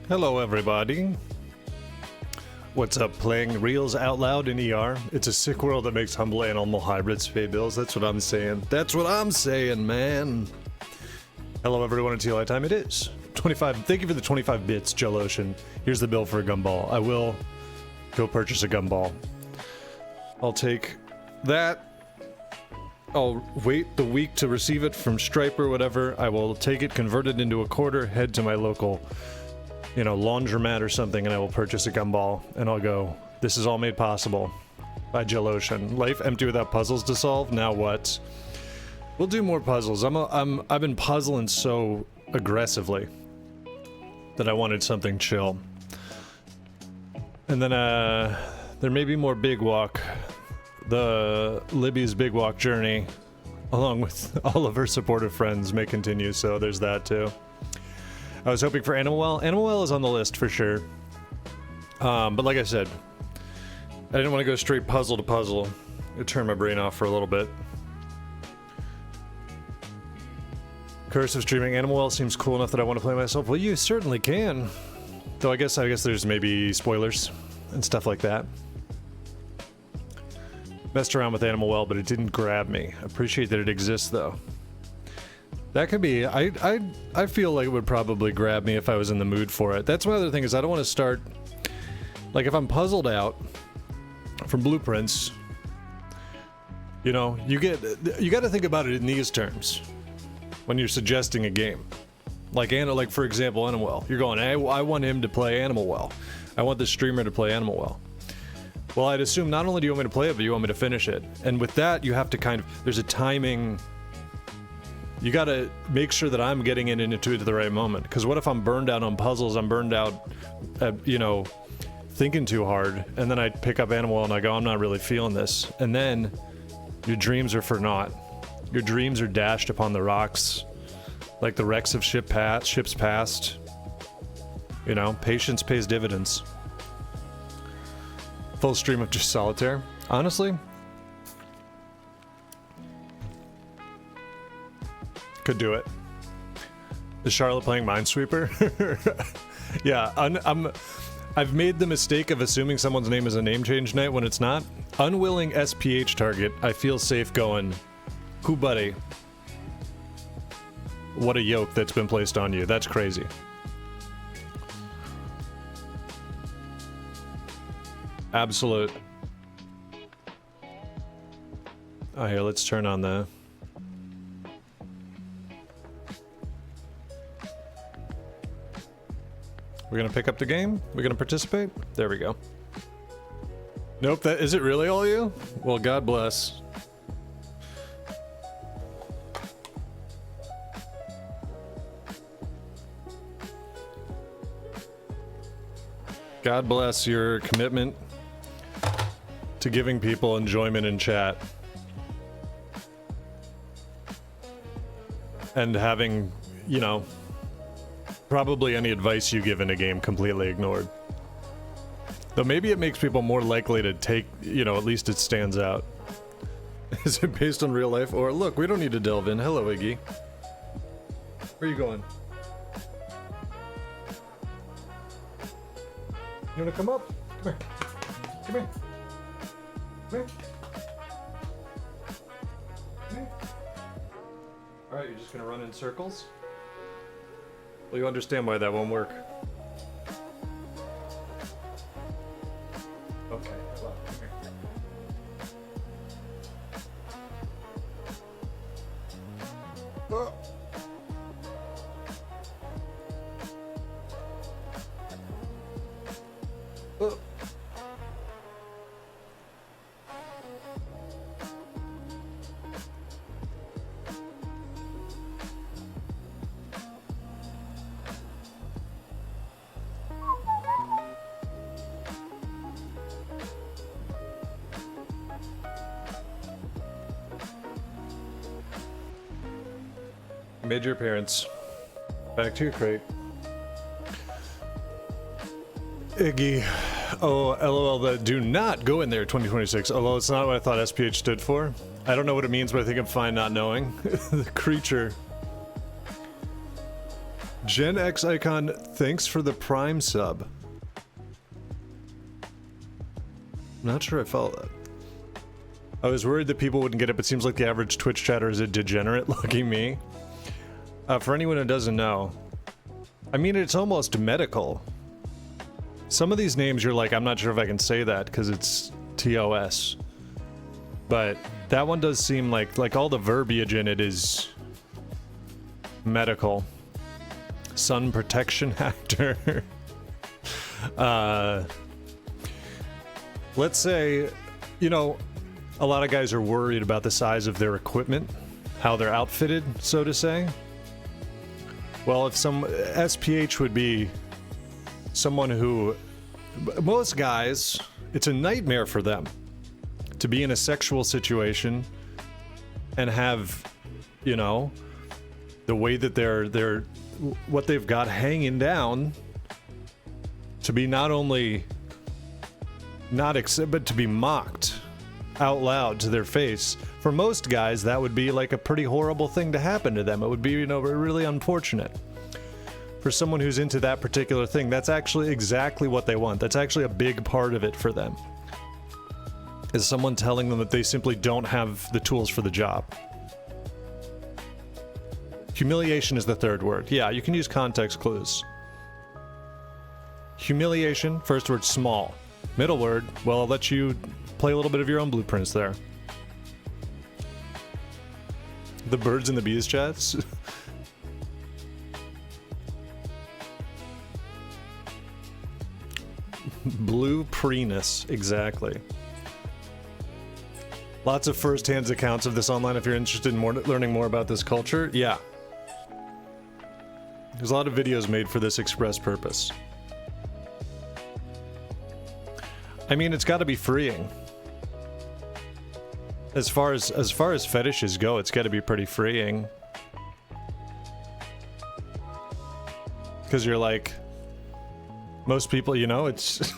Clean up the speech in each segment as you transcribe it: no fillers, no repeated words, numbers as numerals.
Hello everybody. What's up, playing Reels Out Loud in ER? It's a sick world that makes humble animal hybrids pay bills. That's what I'm saying. That's what I'm saying, man. Hello everyone, it's Eli time. It is 25. Thank you for the 25 bits, Joe Lotion. Here's the bill for a gumball. I will go purchase a gumball. I'll take that. I'll wait the week to receive it from Stripe or whatever. I will take it, convert it into a quarter, head to my local, you know, laundromat or something, and I will purchase a gumball, and I'll go, this is all made possible by Joe Lotion. Life empty without puzzles to solve? Now what? We'll do more puzzles. I've been puzzling so aggressively that I wanted something chill. And then, there may be more Big Walk. The Libby's Big Walk journey, along with all of her supportive friends, may continue, so there's that too. I was hoping for Animal Well. Animal Well is on the list for sure. But like I said, I didn't want to go straight puzzle to puzzle. It turned my brain off for a little bit. Curse of streaming. Animal Well seems cool enough that I want to play myself. Well, you certainly can. Though I guess there's maybe spoilers and stuff like that. Messed around with Animal Well, but it didn't grab me. Appreciate that it exists, though. That could be. I feel like it would probably grab me if I was in the mood for it. That's my other thing, is I don't want to start... Like, if I'm puzzled out from blueprints, you know, you got to think about it in these terms when you're suggesting a game. Like, for example, Animal Well. You're going, hey, I want him to play Animal Well. I want the streamer to play Animal Well. Well, I'd assume not only do you want me to play it, but you want me to finish it. And with that, you have to kind of... There's a timing... You gotta make sure that I'm getting into it at the right moment. Because what if I'm burned out on puzzles, I'm burned out at, you know, thinking too hard, and then I pick up Animal Well and I go, I'm not really feeling this. And then your dreams are for naught. Your dreams are dashed upon the rocks, like the wrecks of ships past. You know, patience pays dividends. Full stream of just solitaire. Honestly, could do it. Is Charlotte playing Minesweeper? Yeah, I've made the mistake of assuming someone's name is a name change night when it's not. Unwilling SPH target. I feel safe going, who buddy? What a yoke that's been placed on you. That's crazy. Absolute. Oh, here, let's turn on the... We're gonna pick up the game? We're gonna participate? There we go. Nope, is it really all you? Well, God bless. God bless your commitment to giving people enjoyment in chat. And having, you know, probably any advice you give in a game completely ignored. Though maybe it makes people more likely to take, you know, at least it stands out. Is it based on real life? Or, look, we don't need to delve in. Hello, Iggy. Where are you going? You wanna come up? Come here. Come here. Come here. Come here. Alright, you're just gonna run in circles? Well, you understand why that won't work. Okay, well, come here. Oh. Oh. Made your appearance. Back to your crate. Iggy. Oh, LOL, that do not go in there 2026. Although it's not what I thought SPH stood for. I don't know what it means, but I think I'm fine not knowing. The creature Gen X Icon, thanks for the Prime sub. Not sure I felt that. I was worried that people wouldn't get it, but seems like the average Twitch chatter is a degenerate. Lucky me. For anyone who doesn't know, I mean, it's almost medical. Some of these names you're like, I'm not sure if I can say that because it's TOS. But that one does seem like all the verbiage in it is medical. Sun protection actor. Let's say, you know, a lot of guys are worried about the size of their equipment, how they're outfitted, so to say. Well, if some SPH would be someone who, most guys, it's a nightmare for them to be in a sexual situation and have, you know, the way that they're what they've got hanging down to be not only not but to be mocked out loud to their face. For most guys, that would be like a pretty horrible thing to happen to them. It would be, you know, really unfortunate. For someone who's into that particular thing, that's actually exactly what they want. That's actually a big part of it for them. Is someone telling them that they simply don't have the tools for the job. Humiliation is the third word. Yeah, you can use context clues. Humiliation, first word, small. Middle word, well, I'll let you play a little bit of your own blueprints there. The birds and the bees chats. Blue Prenus, exactly. Lots of first-hand accounts of this online if you're interested in learning more about this culture. Yeah. There's a lot of videos made for this express purpose. I mean, it's got to be freeing. As far as fetishes go, it's got to be pretty freeing. Because you're like, most people, you know, it's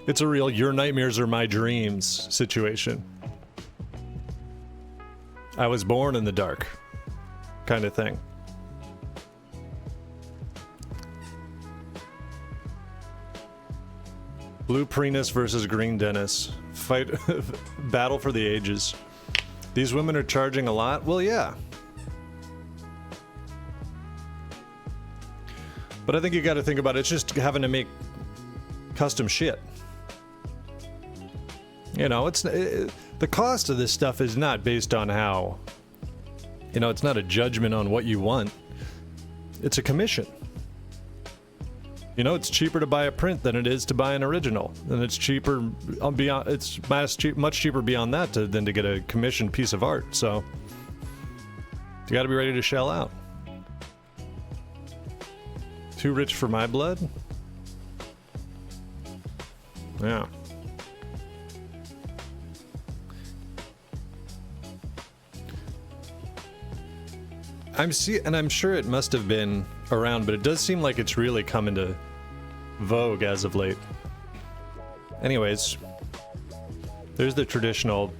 it's a real your nightmares are my dreams situation. I was born in the dark kind of thing. Blue Prenus versus Green Dennis. Fight battle for the ages. These women are charging a lot? Well, yeah. But I think you got to think about it. It's just having to make custom shit. You know, the cost of this stuff is not based on how, you know, it's not a judgment on what you want. It's a commission. You know, it's cheaper to buy a print than it is to buy an original, and it's cheaper beyond. It's much cheaper beyond that than to get a commissioned piece of art. So you got to be ready to shell out. Too rich for my blood? Yeah. I'm sure it must have been around, but it does seem like it's really come into vogue as of late. Anyways, there's the traditional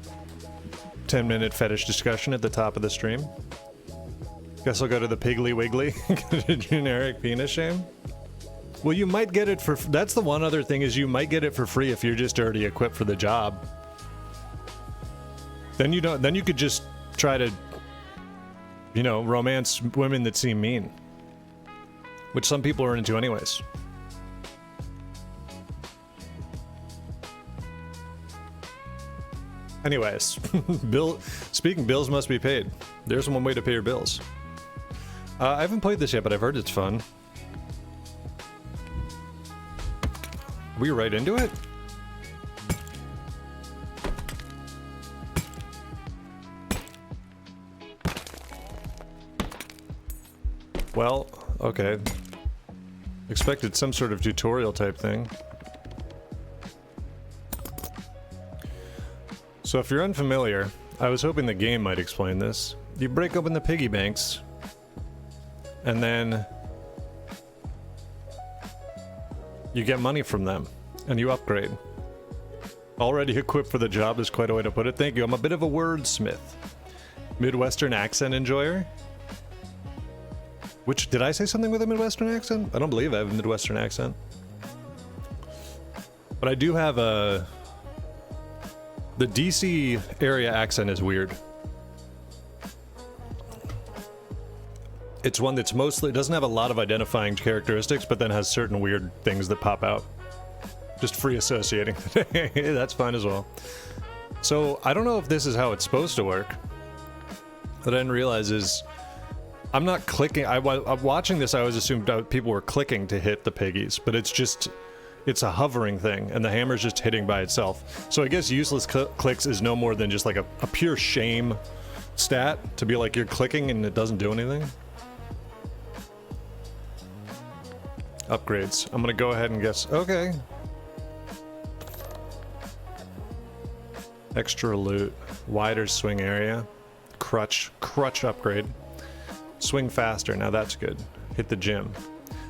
10-minute fetish discussion at the top of the stream. Guess I'll go to the Piggly Wiggly. Get a generic penis shame. Well, you might get it for... That's the one other thing, is you might get it for free if you're just already equipped for the job. Then you don't... Then you could just try to, you know, romance women that seem mean. Which some people are into anyways. Anyways, bills must be paid. There's one way to pay your bills. I haven't played this yet, but I've heard it's fun. Are we right into it? Well, okay. Expected some sort of tutorial type thing. So if you're unfamiliar, I was hoping the game might explain this. You break open the piggy banks, and then you get money from them, and you upgrade. Already equipped for the job is quite a way to put it. Thank you. I'm a bit of a wordsmith. Midwestern accent enjoyer. Which, did I say something with a Midwestern accent? I don't believe I have a Midwestern accent. But I do have a... The DC area accent is weird. It's one that's mostly... doesn't have a lot of identifying characteristics, but then has certain weird things that pop out. Just free associating. That's fine as well. So, I don't know if this is how it's supposed to work. What I didn't realize is... I'm not clicking. I'm watching this, I always assumed people were clicking to hit the piggies, but it's just... it's a hovering thing, and the hammer's just hitting by itself. So I guess useless clicks is no more than just like a pure shame stat, to be like you're clicking and it doesn't do anything. Upgrades. I'm gonna go ahead and guess. Okay. Extra loot. Wider swing area. Crutch upgrade. Swing faster. Now that's good. Hit the gym.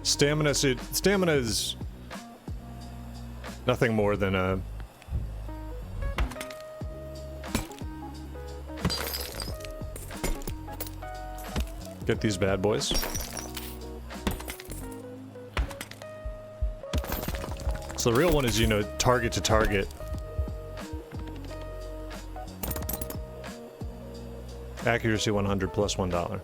Stamina is nothing more than a... Get these bad boys. So the real one is, you know, target to target. Accuracy 100 plus $1.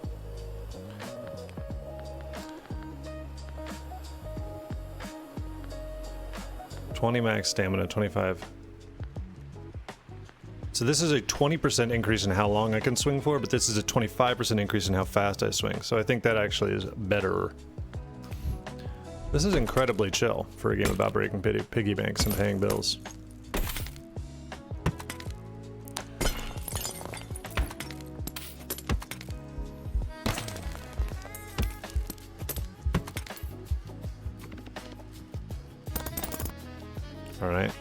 Max stamina, 25. So this is a 20% increase in how long I can swing for, but this is a 25% increase in how fast I swing. So I think that actually is better. This is incredibly chill for a game about breaking piggy banks and paying bills. Alright.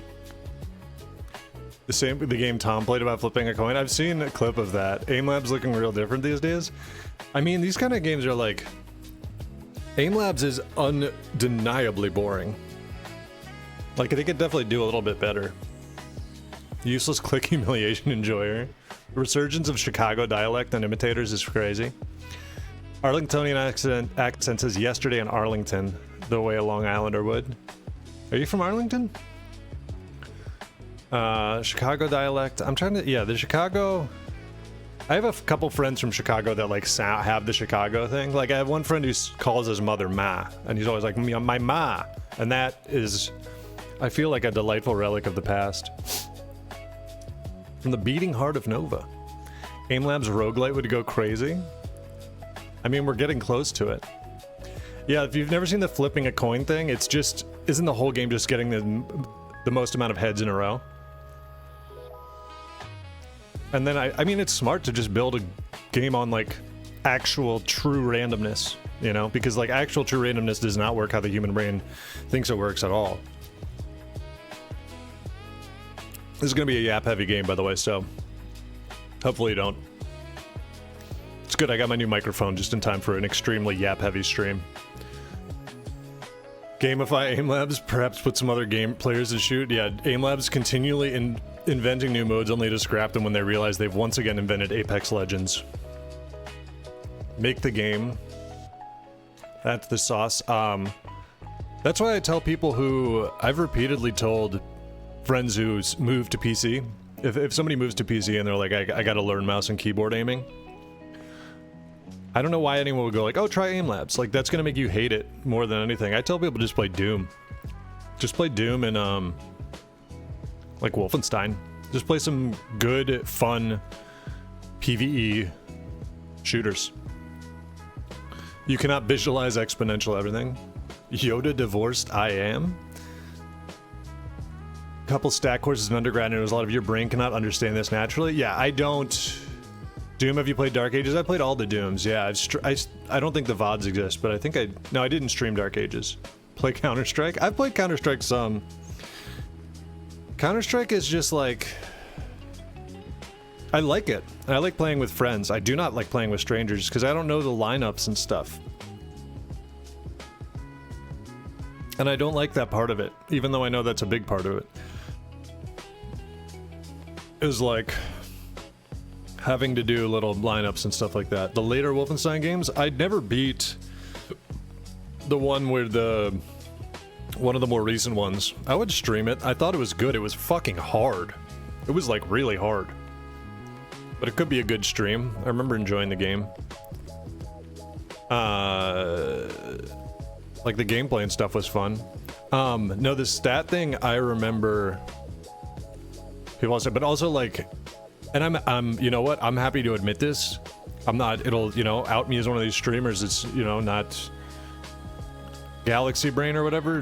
The game Tom played about flipping a coin. I've seen a clip of that. AimLab's looking real different these days. I mean, these kind of games are like... AimLabs is undeniably boring. Like, they could definitely do a little bit better. Useless click humiliation enjoyer. Resurgence of Chicago dialect and imitators is crazy. Arlingtonian accent says yesterday in Arlington, the way a Long Islander would. Are you from Arlington? Chicago dialect. I'm trying to... Yeah, the Chicago... I have a couple friends from Chicago that, like, have the Chicago thing. Like, I have one friend who calls his mother Ma, and he's always like, my Ma. And that is, I feel like a delightful relic of the past. From the beating heart of Nova. AimLab's roguelite would go crazy. I mean, we're getting close to it. Yeah, if you've never seen the flipping a coin thing, it's just... Isn't the whole game just getting the most amount of heads in a row? And then, I mean, it's smart to just build a game on, like, actual true randomness, you know? Because, like, actual true randomness does not work how the human brain thinks it works at all. This is gonna be a yap-heavy game, by the way, so... Hopefully you don't. It's good, I got my new microphone just in time for an extremely yap-heavy stream. Gamify AimLabs, perhaps put some other game players to shoot. Yeah, AimLabs continually inventing new modes only to scrap them when they realize they've once again invented Apex Legends. Make the game. That's the sauce. That's why I tell people who... I've repeatedly told friends who move to PC, if somebody moves to PC and they're like, I gotta learn mouse and keyboard aiming, I don't know why anyone would go like, oh, try AimLabs. Like, that's gonna make you hate it more than anything. I tell people just play Doom. Just play Doom and, like Wolfenstein. Just play some good, fun PvE shooters. You cannot visualize exponential everything. Yoda divorced I am. Couple stack courses in undergrad, and it was a lot of your brain cannot understand this naturally. Yeah, I don't... Doom, have you played Dark Ages? I played all the Dooms, yeah. I don't think the VODs exist, but I think no, I didn't stream Dark Ages. Play Counter-Strike? I've played Counter-Strike some. Counter-Strike is just like... I like it. I like playing with friends. I do not like playing with strangers, because I don't know the lineups and stuff. And I don't like that part of it, even though I know that's a big part of it. It was like... having to do little lineups and stuff like that. The later Wolfenstein games, I'd never beat the one where one of the more recent ones. I would stream it. I thought it was good. It was fucking hard. It was like really hard. But it could be a good stream. I remember enjoying the game. Like the gameplay and stuff was fun. No, the stat thing I remember people also, but also like, and I'm, you know what? I'm happy to admit this. I'm not, it'll, you know, out me as one of these streamers. It's, you know, not Galaxy Brain or whatever.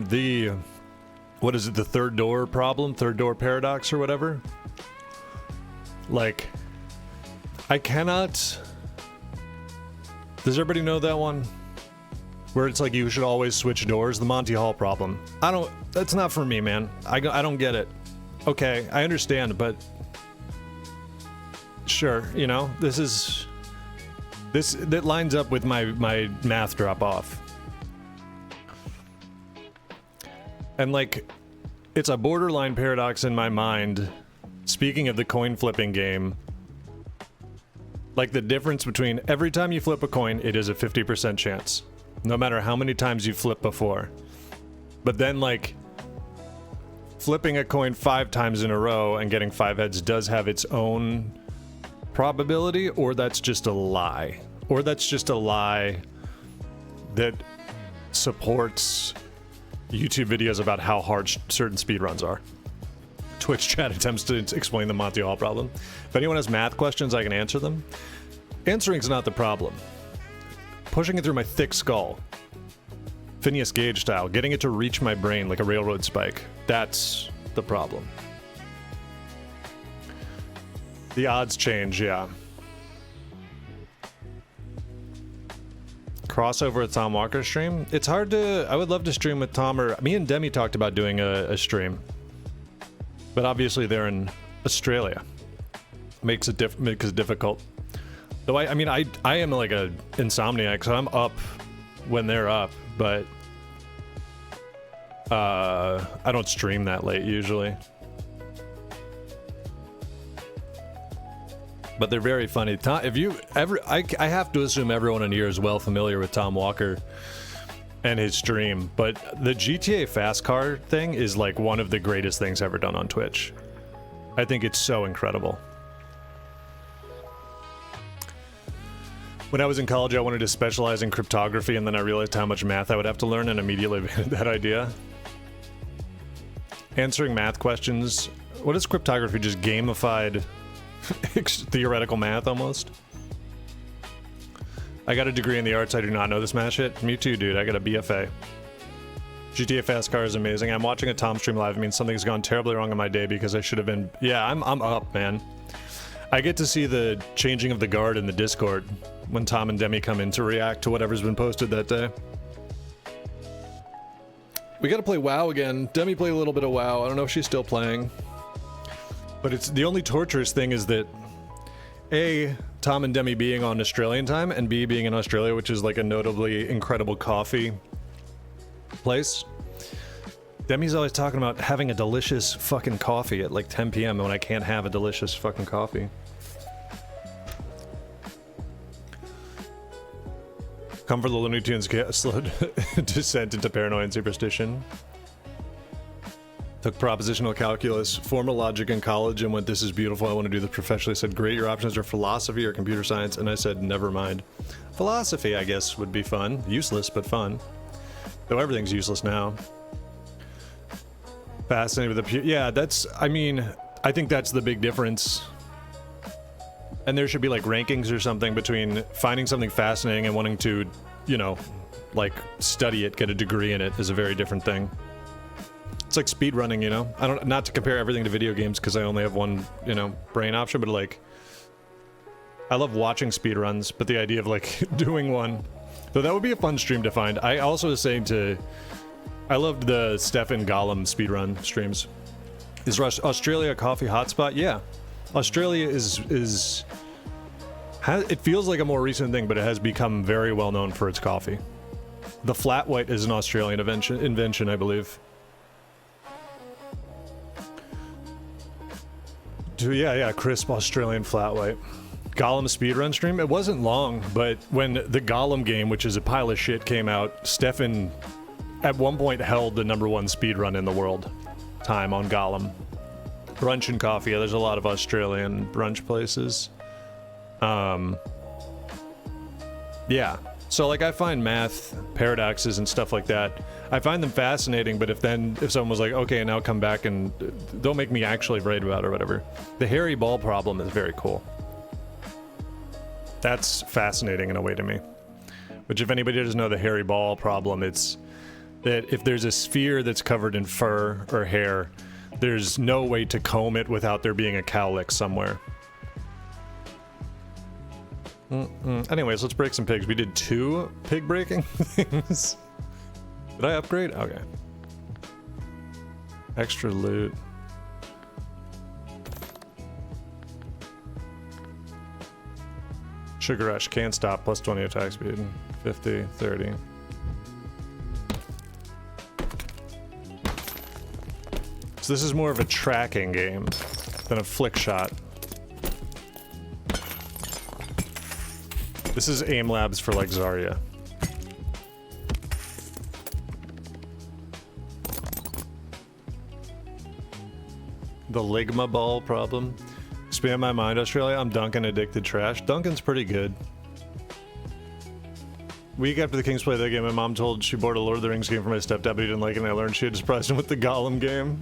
What is it? The third door problem? Third door paradox or whatever? Like, I cannot... Does everybody know that one? Where it's like you should always switch doors? The Monty Hall problem. That's not for me, man. I don't get it. Okay, I understand, but... Sure, you know, that lines up with my math drop off. And like, it's a borderline paradox in my mind. Speaking of the coin flipping game, like the difference between every time you flip a coin, it is a 50% chance. No matter how many times you flip before. But then like, flipping a coin 5 times in a row and getting 5 heads does have its own probability, or that's just a lie. Or that's just a lie that supports YouTube videos about how hard certain speedruns are. Twitch chat attempts to explain the Monty Hall problem. If anyone has math questions, I can answer them. Answering's not the problem. Pushing it through my thick skull, Phineas Gage style, getting it to reach my brain like a railroad spike, that's the problem. The odds change, yeah. Crossover with Tom Walker stream? It's hard to... I would love to stream with Tom, or... Me and Demi talked about doing a stream. But obviously they're in Australia. Makes it difficult. Though I mean, I am like a insomniac, so I'm up when they're up, but... I don't stream that late usually. But they're very funny. If you ever, I have to assume everyone in here is well familiar with Tom Walker and his stream, but the GTA Fast Car thing is like one of the greatest things ever done on Twitch. I think it's so incredible. When I was in college, I wanted to specialize in cryptography, and then I realized how much math I would have to learn and immediately abandoned that idea. Answering math questions. What is cryptography? Just gamified theoretical math almost. I got a degree in the arts. I do not know this math shit. Me too, dude. I got a BFA. GTA Fast Car is amazing. I'm watching a Tom stream live. It means something's gone terribly wrong in my day because I should have been... Yeah, I'm up, man. I get to see the changing of the guard in the Discord when Tom and Demi come in to react to whatever's been posted that day. We gotta play WoW again. Demi played a little bit of WoW. I don't know if she's still playing. But it's the only torturous thing is that A, Tom and Demi being on Australian time, and B, being in Australia, which is like a notably incredible coffee place. Demi's always talking about having a delicious fucking coffee at like 10 p.m. when I can't have a delicious fucking coffee. Come for the Looney Tunes slow descent into paranoia and superstition. Took propositional calculus, formal logic in college, and went, this is beautiful, I want to do this professionally. Said, great, your options are philosophy or computer science, and I said, never mind. Philosophy, I guess, would be fun. Useless, but fun. Though everything's useless now. Fascinated with the... Yeah, that's... I mean, I think that's the big difference. And there should be, like, rankings or something between finding something fascinating and wanting to, you know, like, study it, get a degree in it is a very different thing. It's like speedrunning, you know? Not to compare everything to video games because I only have one, you know, brain option, but like... I love watching speedruns, but the idea of, like, doing one... Though that would be a fun stream to find. I also was saying to... I loved the Stefan Gollum speedrun streams. Is Australia a coffee hotspot? Yeah. Australia is... It feels like a more recent thing, but it has become very well known for its coffee. The flat white is an Australian invention, I believe. Yeah, crisp Australian flat white. Gollum speedrun stream. It wasn't long, but when the Gollum game, which is a pile of shit, came out, Stefan at one point held the #1 speedrun in the world time on Gollum. Brunch and coffee. Yeah, there's a lot of Australian brunch places. Yeah. So like I find math paradoxes and stuff like that, I find them fascinating, but if someone was like, okay, now come back and don't make me actually write about it or whatever. The hairy ball problem is very cool. That's fascinating in a way to me. Which if anybody doesn't know the hairy ball problem, it's that if there's a sphere that's covered in fur or hair, there's no way to comb it without there being a cowlick somewhere. Anyways, let's break some pigs. We did 2 pig breaking things. Did I upgrade? Okay. Extra loot. Sugar Rush, can't stop, plus 20 attack speed. 50, 30. So this is more of a tracking game than a flick shot. This is aim labs for like Zarya. The Ligma ball problem. Expand my mind, Australia. I'm Duncan addicted trash. Duncan's pretty good. Week after the Kings played that game, my mom told she bought a Lord of the Rings game for my stepdad, but he didn't like it, and I learned she had surprised him with the Gollum game.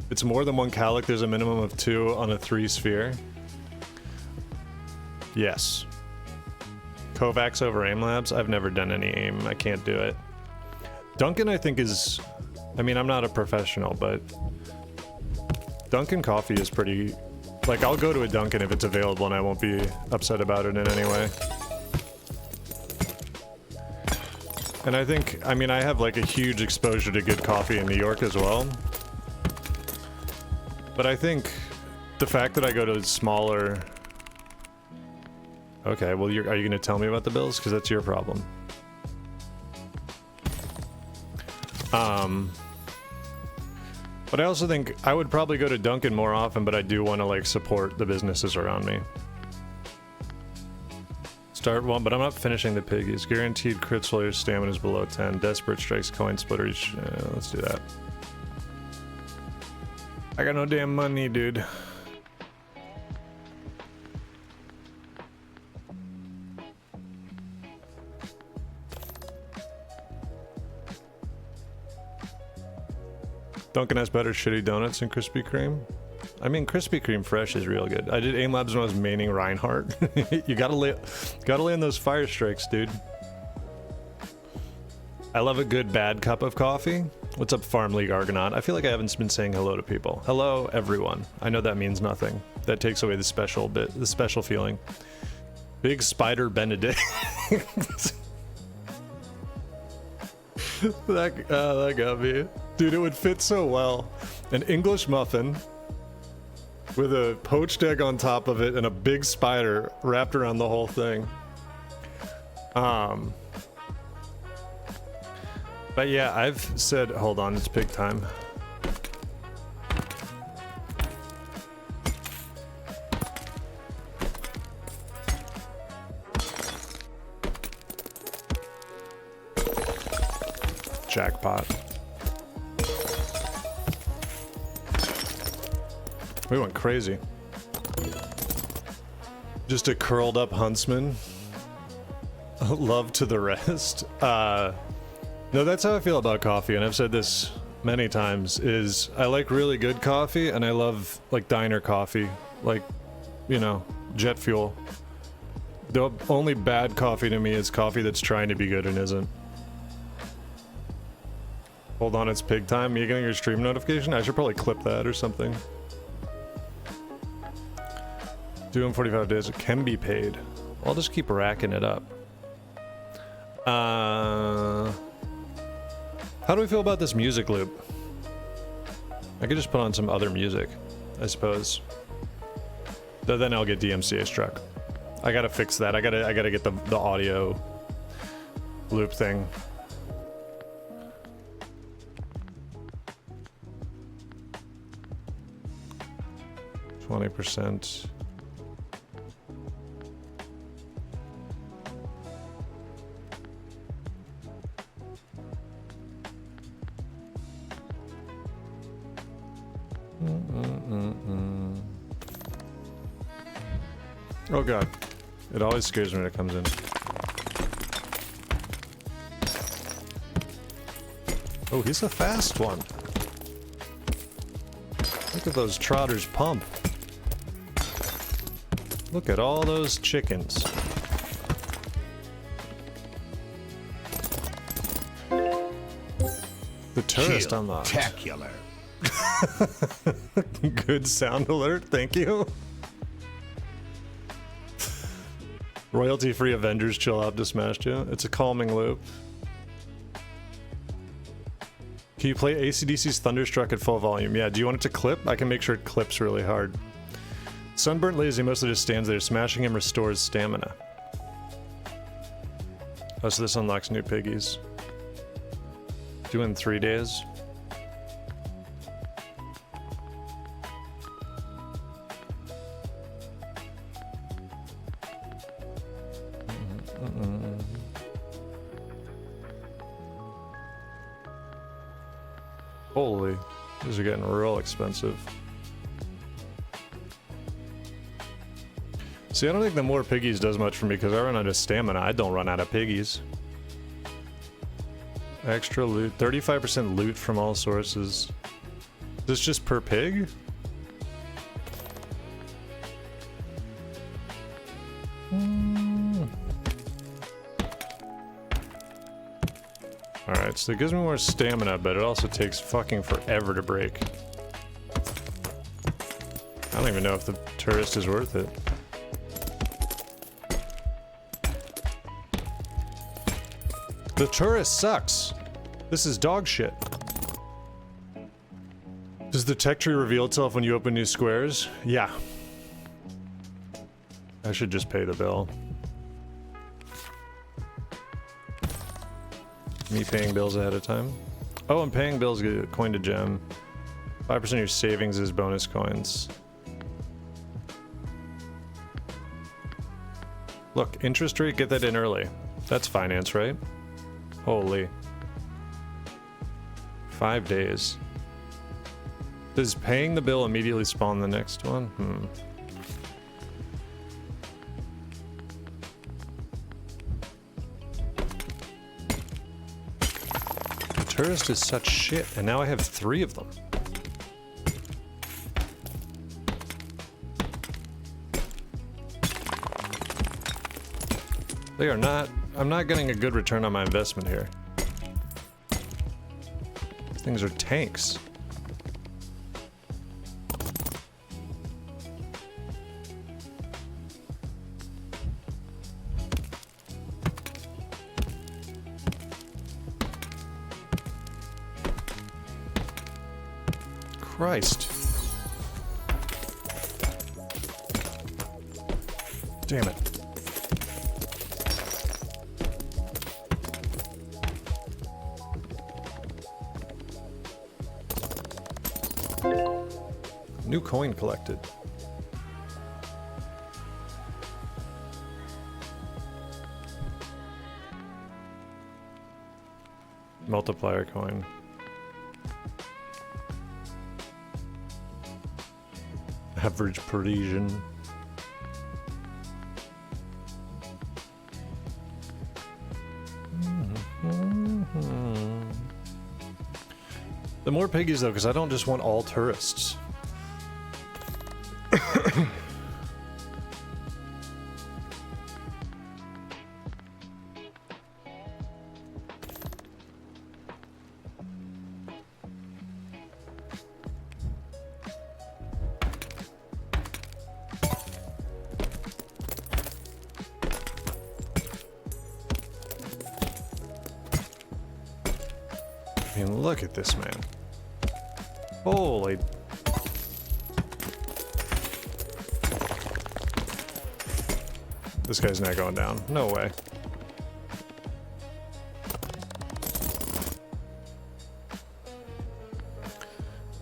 It's more than 1 cowlick. There's a minimum of 2 on a 3 sphere. Yes. Kovacs over aim labs? I've never done any aim. I can't do it. Duncan, I think, is... I mean, I'm not a professional, but... Dunkin' coffee is pretty... Like, I'll go to a Dunkin' if it's available and I won't be upset about it in any way. And I think... I mean, I have, like, a huge exposure to good coffee in New York as well. But I think the fact that I go to smaller... Okay, well, are you going to tell me about the bills? Because that's your problem. But I also think I would probably go to Dunkin' more often, but I do want to, like, support the businesses around me. Start one, but I'm not finishing the piggies. Guaranteed crits while your stamina is below 10. Desperate strikes, coin splitter each. Let's do that. I got no damn money, dude. Dunkin' has better shitty donuts than Krispy Kreme. I mean, Krispy Kreme fresh is real good. I did aim labs when I was maining Reinhardt. You gotta land those fire strikes, dude. I love a good bad cup of coffee. What's up, Farm League Argonaut? I feel like I haven't been saying hello to people. Hello, everyone. I know that means nothing. That takes away the special bit, the special feeling. Big Spider Benedict. that got me. Dude, it would fit so well. An English muffin with a poached egg on top of it and a big spider wrapped around the whole thing. But yeah, I've said, hold on, it's pig time. Jackpot. We went crazy. Just a curled up huntsman. Love to the rest. No, that's how I feel about coffee, and I've said this many times, is I like really good coffee, and I love, like, diner coffee. Like, you know, jet fuel. The only bad coffee to me is coffee that's trying to be good and isn't. Hold on, it's pig time. Are you getting your stream notification? I should probably clip that or something. Due in 45 days, it can be paid. I'll just keep racking it up. How do we feel about this music loop? I could just put on some other music, I suppose. Then I'll get DMCA struck. I gotta fix that. I gotta get the audio loop thing. %. Oh god. It always scares me when it comes in. Oh, he's a fast one. Look at those trotters pump. Look at all those chickens. The tourist unlocked. Spectacular. Good sound alert, thank you. Royalty-free Avengers chill out to smash you. It's a calming loop. Can you play AC/DC's Thunderstruck at full volume? Yeah, do you want it to clip? I can make sure it clips really hard. Sunburnt Lazy mostly just stands there. Smashing him restores stamina. Oh, so this unlocks new piggies. Do in 3 days. Holy, these are getting real expensive. See, I don't think the more piggies does much for me because I run out of stamina. I don't run out of piggies. Extra loot, 35% loot from all sources. Is this just per pig? Alright, so it gives me more stamina, but it also takes fucking forever to break. I don't even know if the tourist is worth it. The tourist sucks. This is dog shit. Does the tech tree reveal itself when you open new squares? Yeah. I should just pay the bill. Me paying bills ahead of time. Oh, and paying bills get a coin to gem. 5% of your savings is bonus coins. Look, interest rate, get that in early. That's finance, right? Holy. 5 days. Does paying the bill immediately spawn the next one? The tourist is such shit, and now I have 3 of them. They are not... I'm not getting a good return on my investment here. These things are tanks. Christ. Damn it. New coin collected. Multiplier coin. Average Parisian. The more piggies though, because I don't just want all tourists. I mean, look at this man. Holy. This guy's not going down. No way.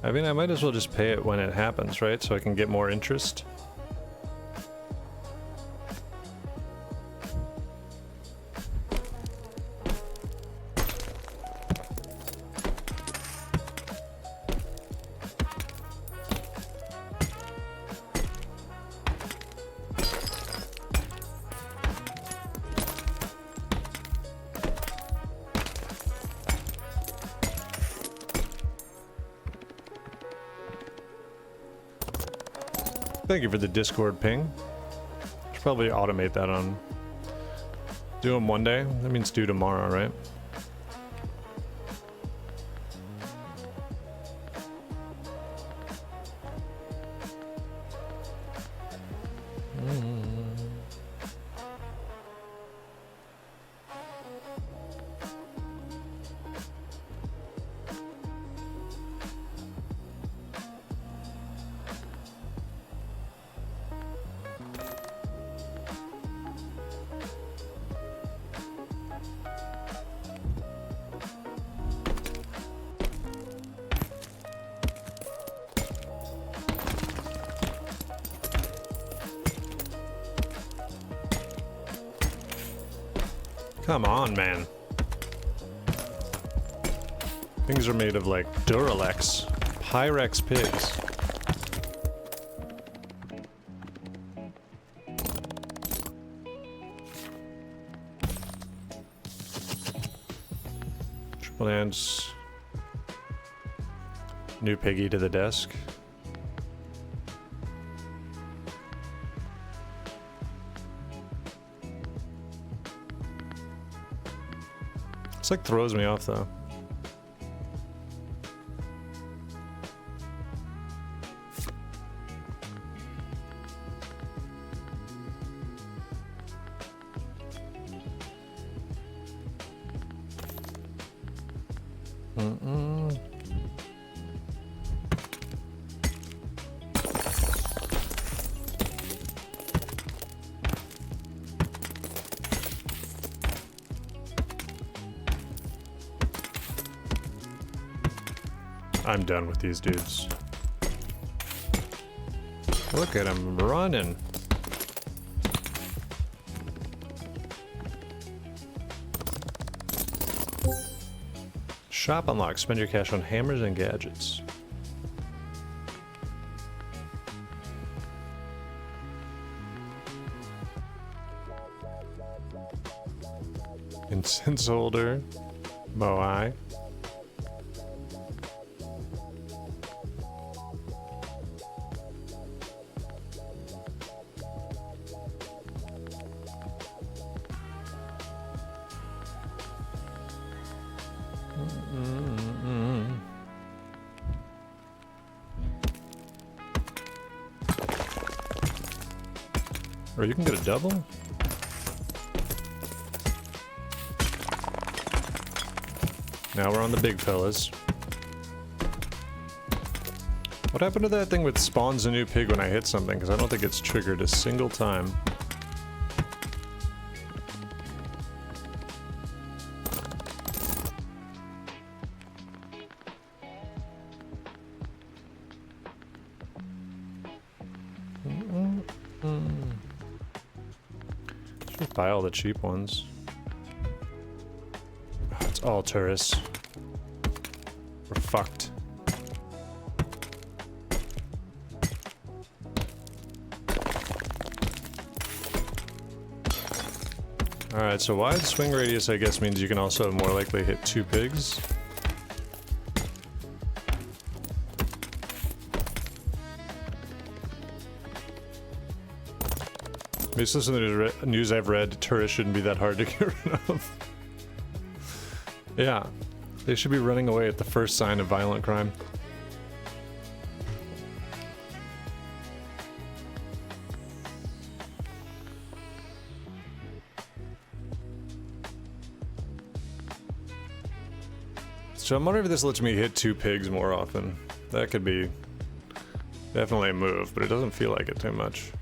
I mean, I might as well just pay it when it happens, right? So I can get more interest. Thank you for the Discord ping. Should probably automate that on. Do them one day? That means do tomorrow, right? Come on, man. Things are made of like Duralex, Pyrex pigs. Triple hands. New piggy to the desk. This like throws me off though. I'm done with these dudes. Look at him running. Shop unlocked. Spend your cash on hammers and gadgets. Incense holder. Moai. Or you can get a double? Now we're on the big fellas. What happened to that thing with spawns a new pig when I hit something? Because I don't think it's triggered a single time. Buy all the cheap ones. Oh, it's all tourists. We're fucked. Alright, so wide swing radius I guess means you can also more likely hit 2 pigs. Based on the news I've read, tourists shouldn't be that hard to get rid of. Yeah, they should be running away at the first sign of violent crime. So I'm wondering if this lets me hit 2 pigs more often. That could be definitely a move, but it doesn't feel like it too much.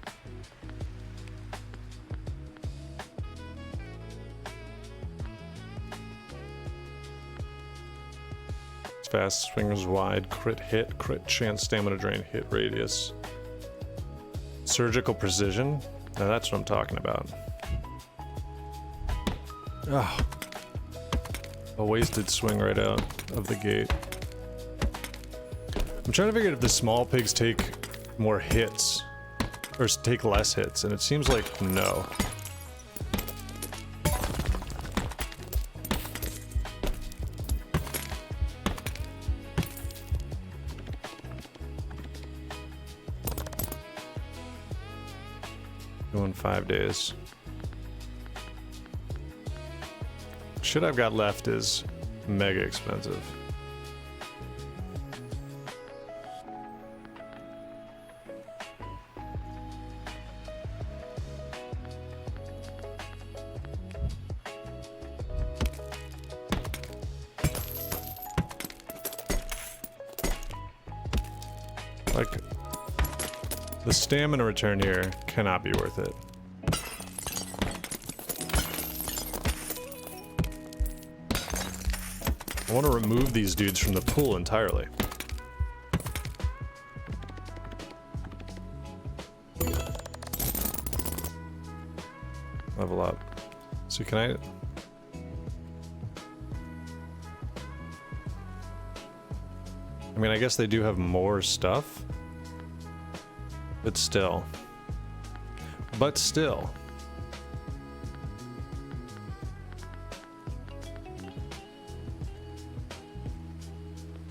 Fast, swings wide, crit hit, crit chance, stamina drain, hit radius. Surgical precision? Now that's what I'm talking about. Oh. A wasted swing right out of the gate. I'm trying to figure out if the small pigs take more hits, or take less hits, and it seems like no. Going 5 days. Shit I've got left is mega expensive. Like, the stamina return here cannot be worth it. I want to remove these dudes from the pool entirely. Level up. So can I... I mean, I guess they do have more stuff. But still. But still.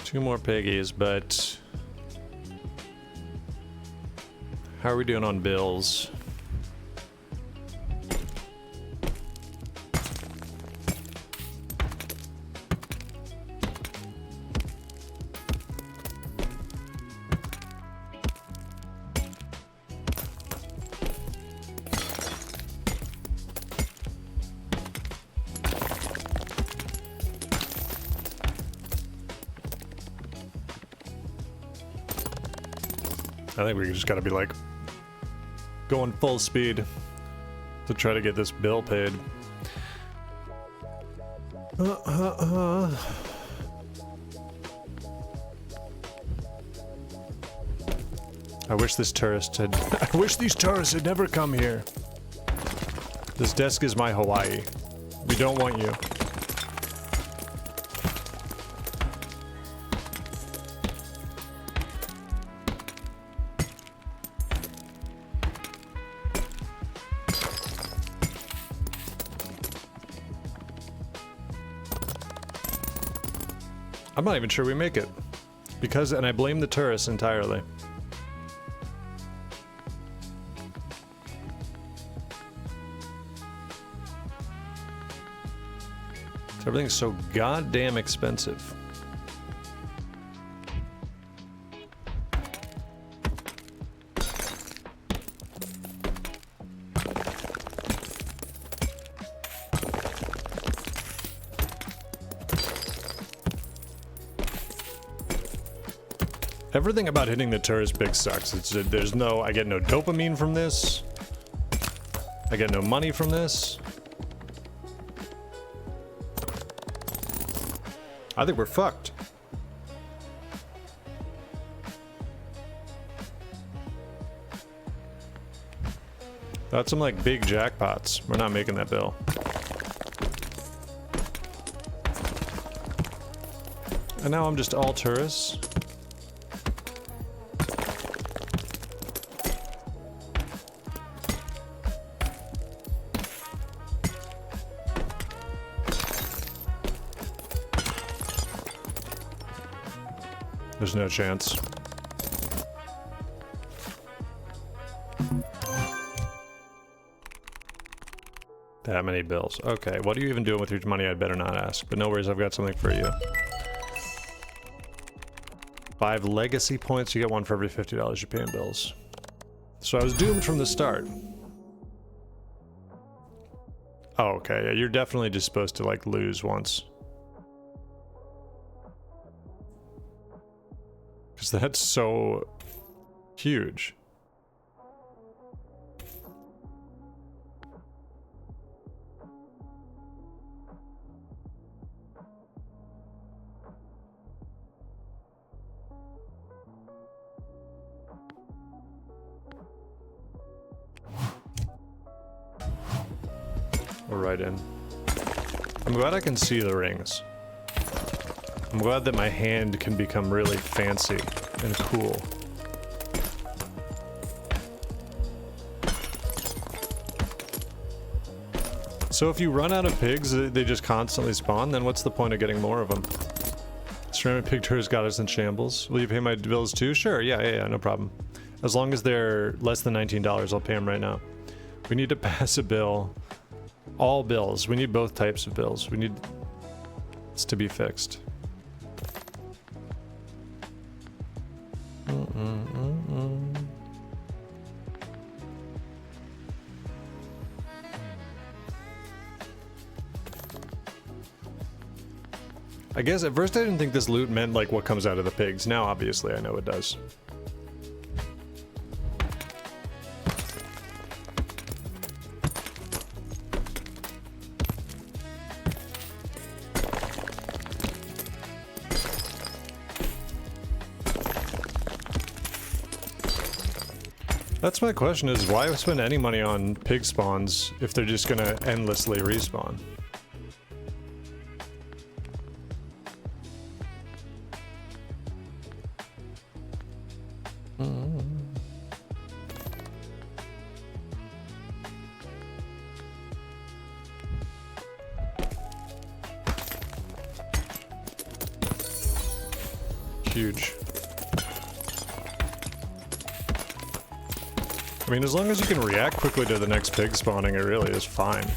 Two more piggies, but... How are we doing on bills? I think we just gotta be like going full speed to try to get this bill paid. I wish this tourist had... I wish these tourists had never come here. This desk is my Hawaii. We don't want you. I'm not even sure we make it. Because, and I blame the tourists entirely. Everything's so goddamn expensive. Everything about hitting the tourist pig sucks. There's no, I get no dopamine from this. I get no money from this. I think we're fucked. That's some like big jackpots. We're not making that bill. And now I'm just all tourists. There's no chance. That many bills. Okay, what are you even doing with your money? I'd better not ask. But no worries, I've got something for you. 5 legacy points, you get 1 for every $50 you pay in bills. So I was doomed from the start. Oh, okay, yeah, you're definitely just supposed to, like, lose once. Because that's so huge. We're right in. I'm glad I can see the rings. I'm glad that my hand can become really fancy and cool. So if you run out of pigs, they just constantly spawn, then what's the point of getting more of them? Ceramic pig tourist got us in shambles. Will you pay my bills too? Sure, yeah, no problem. As long as they're less than $19, I'll pay them right now. We need to pass a bill. All bills. We need both types of bills. We need this to be fixed. I guess at first I didn't think this loot meant like what comes out of the pigs. Now obviously I know it does. That's my question, is why spend any money on pig spawns if they're just gonna endlessly respawn? Huge. I mean, as long as you can react quickly to the next pig spawning, it really is fine.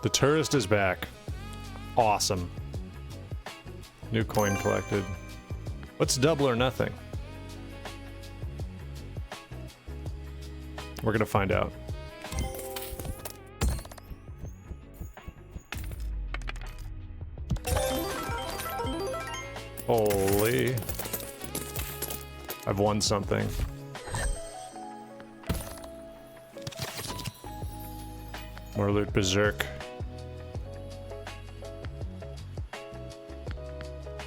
The tourist is back. Awesome. New coin collected. What's double or nothing? We're gonna find out. Holy. I've won something. More loot berserk.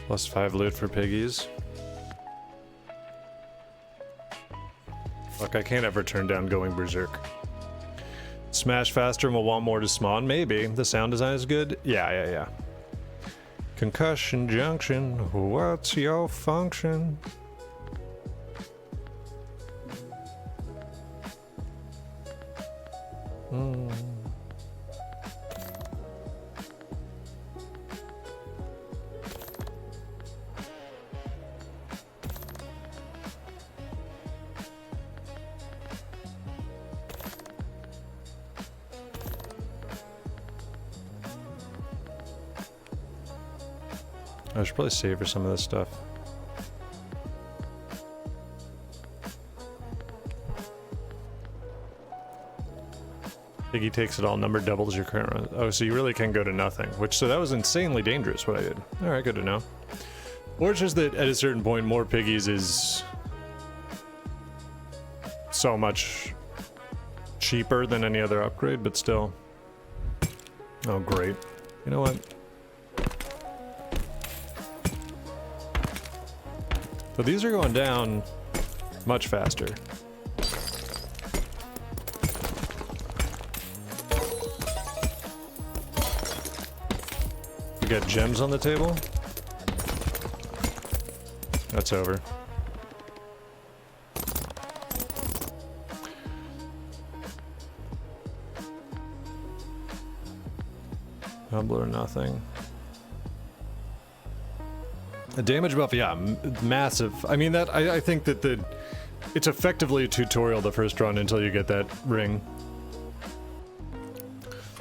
+5 loot for piggies. Fuck, I can't ever turn down going berserk. Smash faster and we'll want more to spawn? Maybe. The sound design is good? Yeah. Concussion junction, what's your function? I should probably save for some of this stuff. Piggy takes it all, number doubles your current run. Oh, so you really can go to nothing, so that was insanely dangerous what I did. Alright, good to know. Or it's just that at a certain point, more piggies is so much cheaper than any other upgrade, but still. Oh, great. You know what? So these are going down much faster. We got gems on the table. That's over. Double or nothing. A damage buff, yeah, massive. I mean, that I think that it's effectively a tutorial the first run until you get that ring.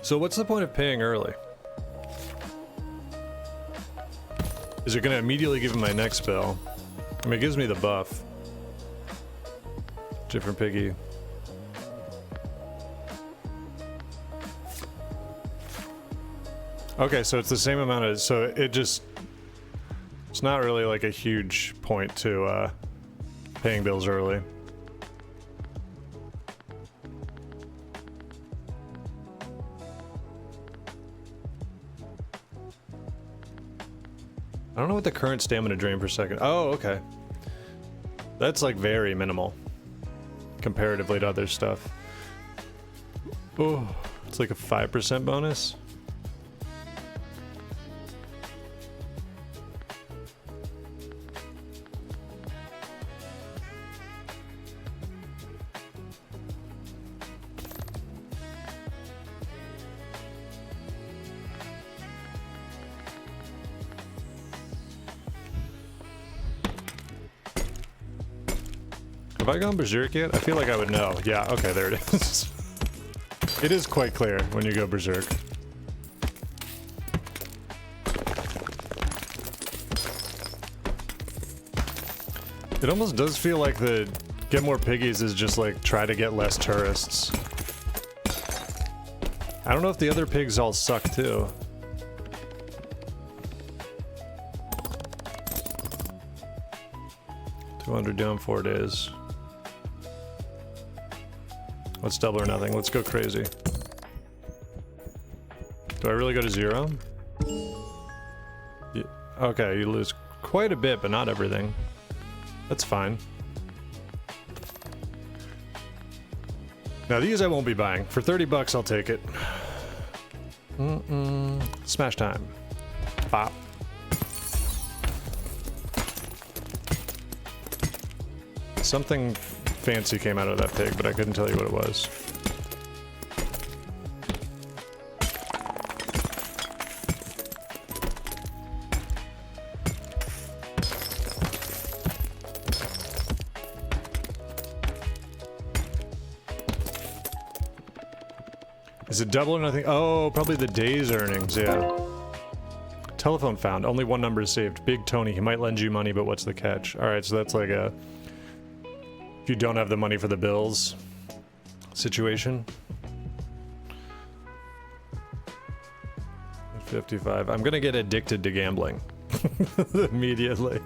So what's the point of paying early? Is it going to immediately give me my next bill? I mean, it gives me the buff. Different piggy. Okay, so it's the same amount of, so it just, it's not really like a huge point to paying bills early. I don't know what the current stamina drain per second. Oh, okay. That's like very minimal comparatively to other stuff. Oh, it's like a 5% bonus. Have I gone berserk yet? I feel like I would know. Yeah, okay, there it is. It is quite clear when you go berserk. It almost does feel like the get more piggies is just like try to get less tourists. I don't know if the other pigs all suck too. $200 down 4 days. Let's double or nothing. Let's go crazy. Do I really go to 0? Yeah. Okay, you lose quite a bit, but not everything. That's fine. Now these I won't be buying. For 30 bucks, I'll take it. Smash time. Pop. Something fancy came out of that pig, but I couldn't tell you what it was. Is it double or nothing? Oh, probably the day's earnings, yeah. Telephone found. Only one number is saved. Big Tony. He might lend you money, but what's the catch? Alright, so that's like a... if you don't have the money for the bills situation. 55. I'm gonna get addicted to gambling. Immediately.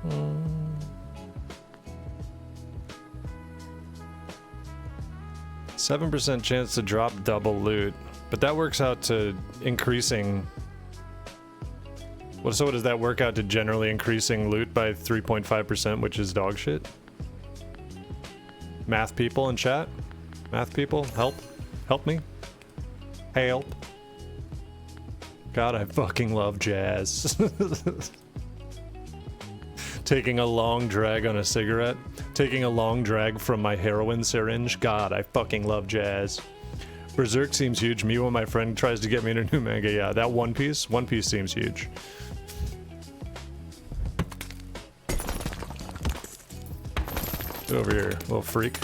Hmm. 7% chance to drop double loot, but that works out to increasing. So what does that work out to generally increasing loot by 3.5%, which is dog shit? Math people in chat? Math people, help. Help me. Help. God, I fucking love jazz. Taking a long drag on a cigarette. Taking a long drag from my heroin syringe. God, I fucking love jazz. Berserk seems huge. Me when my friend tries to get me into a new manga. Yeah, that One Piece seems huge. Get over here, little freak.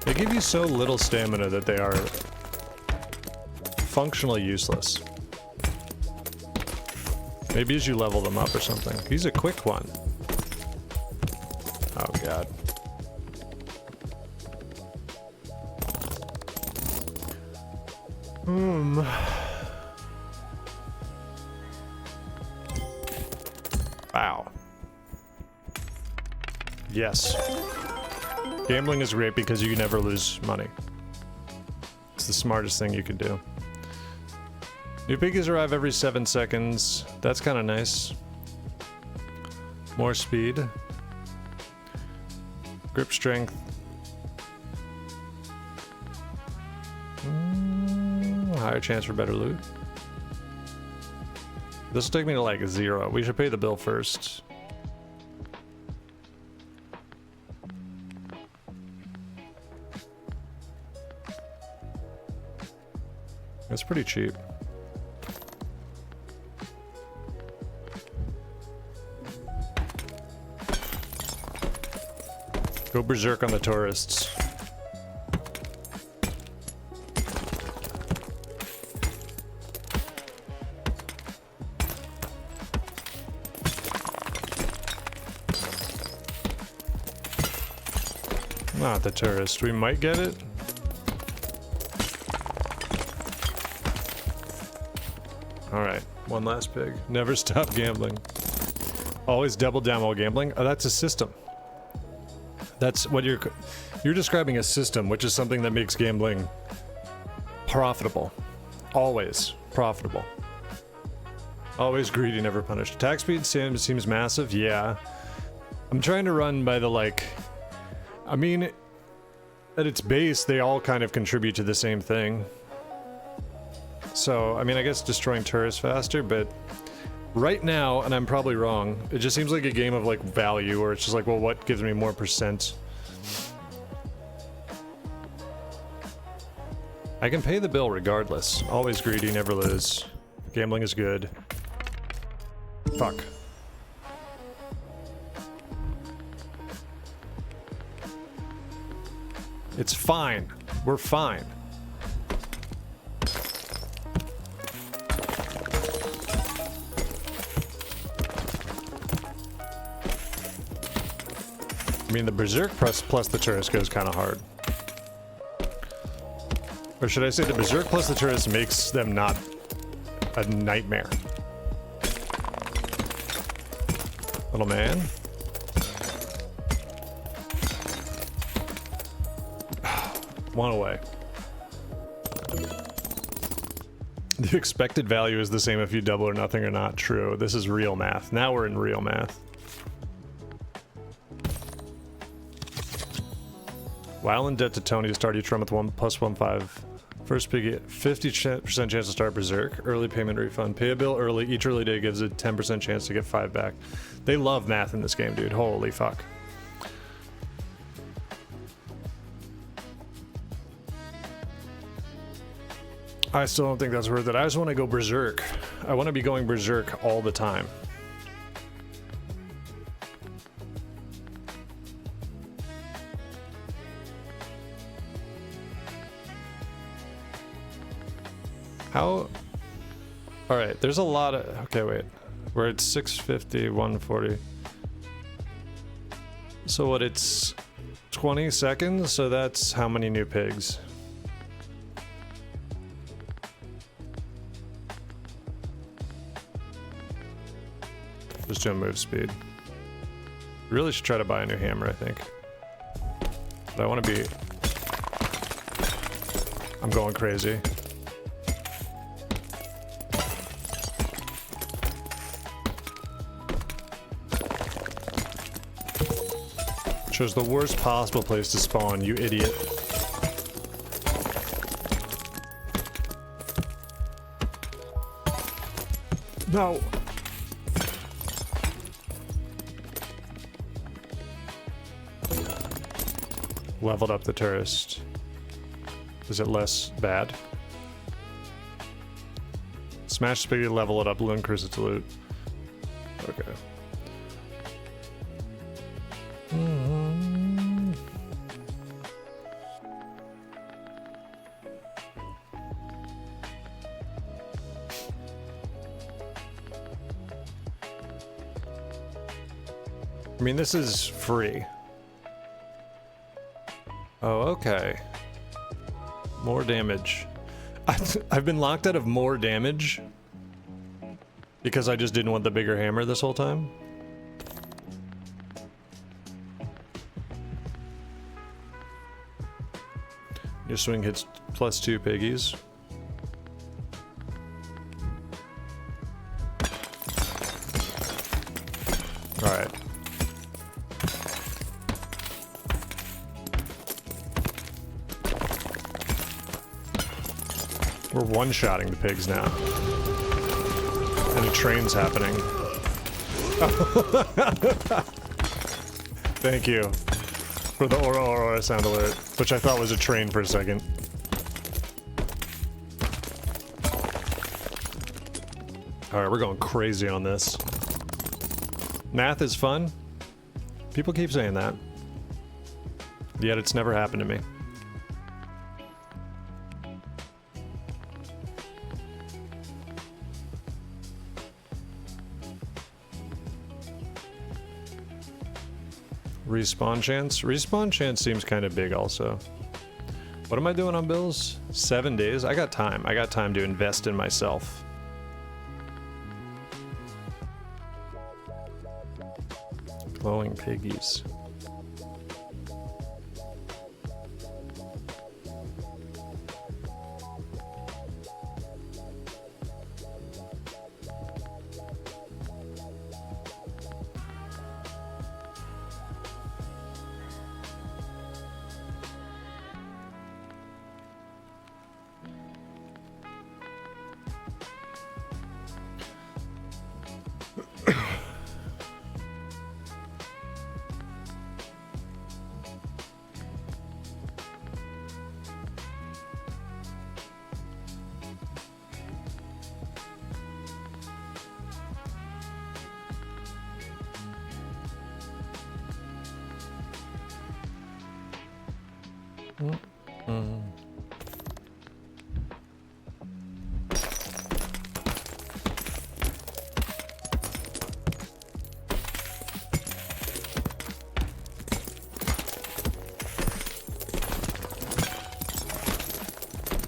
They give you so little stamina that they are functionally useless. Maybe as you level them up or something. He's a quick one. Oh god. Wow. Yes. Gambling is great because you can never lose money. It's the smartest thing you could do. New piggies arrive every 7 seconds. That's kind of nice. More speed. Grip strength. Higher chance for better loot. This will take me to like 0. We should pay the bill first. That's pretty cheap. Go berserk on the tourists. Not the tourist. We might get it. Alright, one last pig. Never stop gambling. Always double down while gambling. Oh, that's a system. That's what you're describing a system, which is something that makes gambling profitable. Always profitable. Always greedy, never punished. Attack speed seems massive, yeah. I'm trying to run by the like... I mean, at its base, they all kind of contribute to the same thing. So, I mean, I guess destroying tourists faster, but... right now, and I'm probably wrong, it just seems like a game of like value, where it's just like, well, what gives me more percent? I can pay the bill regardless. Always greedy, never lose. Gambling is good. Fuck. It's fine. We're fine. I mean, the Berserk plus the Tourist goes kind of hard. Or should I say the Berserk plus the Tourist makes them not a nightmare. Little man. One away. The expected value is the same if you double or nothing or not. True. This is real math. Now we're in real math. While in debt to Tony to start each run with 1+1/5. First pick, 50% chance to start Berserk. Early payment refund. Pay a bill early. Each early day gives a 10% chance to get 5 back. They love math in this game, dude. Holy fuck. I still don't think that's worth it. I just want to go Berserk. I want to be going Berserk all the time. How? Alright, there's a lot of... Okay, wait. We're at 650, 140. So what, it's 20 seconds? So that's how many new pigs? Just doing move speed. Really should try to buy a new hammer, I think. But I want to be... I'm going crazy. Chose the worst possible place to spawn, you idiot. No. Leveled up the tourist. Is it less bad? Smash Spiggy, level it up, loot increase its loot. Okay. I mean, this is free. Oh, okay. More damage. I've been locked out of more damage because I just didn't want the bigger hammer this whole time. Your swing hits +2 piggies. Alright. We're one-shotting the pigs now. And a train's happening. Thank you for the aura sound alert, which I thought was a train for a second. Alright, we're going crazy on this. Math is fun. People keep saying that. Yet it's never happened to me. Respawn chance? Respawn chance seems kind of big also. What am I doing on bills? 7 days? I got time. I got time to invest in myself. Glowing piggies.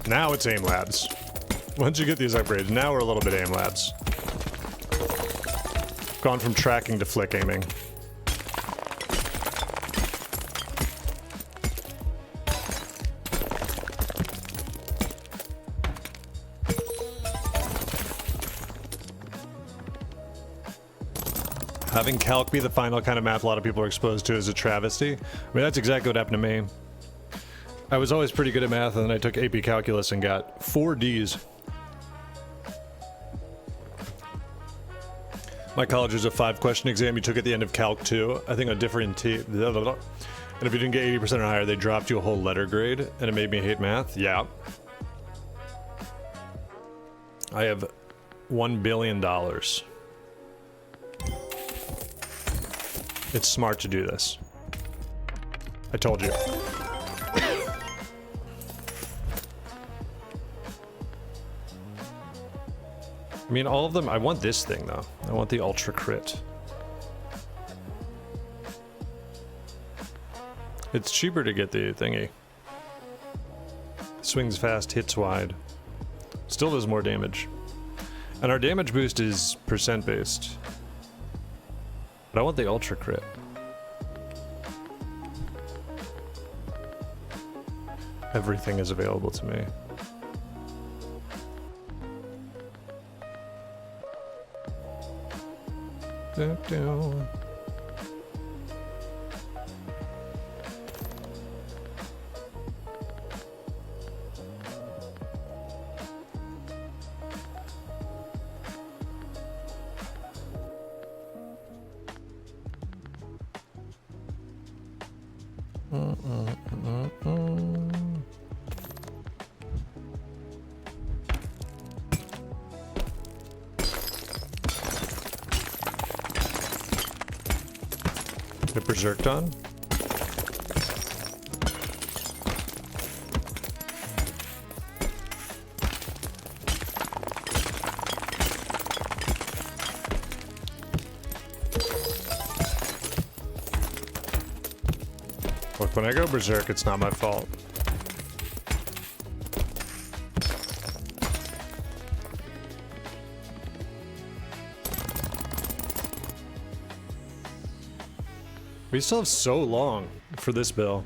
Now it's aim labs. Once you get these upgrades, now we're a little bit aim labs. Gone from tracking to flick aiming. Having calc be the final kind of math a lot of people are exposed to is a travesty. I mean, that's exactly what happened to me. I was always pretty good at math, and then I took AP Calculus and got 4 Ds. My college was a 5-question exam you took at the end of Calc 2. I think a different and if you didn't get 80% or higher, they dropped you a whole letter grade, and it made me hate math. Yeah. I have $1 billion. It's smart to do this. I told you. I mean, all of them. I want this thing, though. I want the Ultra Crit. It's cheaper to get the thingy. Swings fast, hits wide. Still does more damage. And our damage boost is percent based. But I want the Ultra Crit. Everything is available to me. The Berserked on? Look, when I go Berserk, it's not my fault. We still have so long for this bill.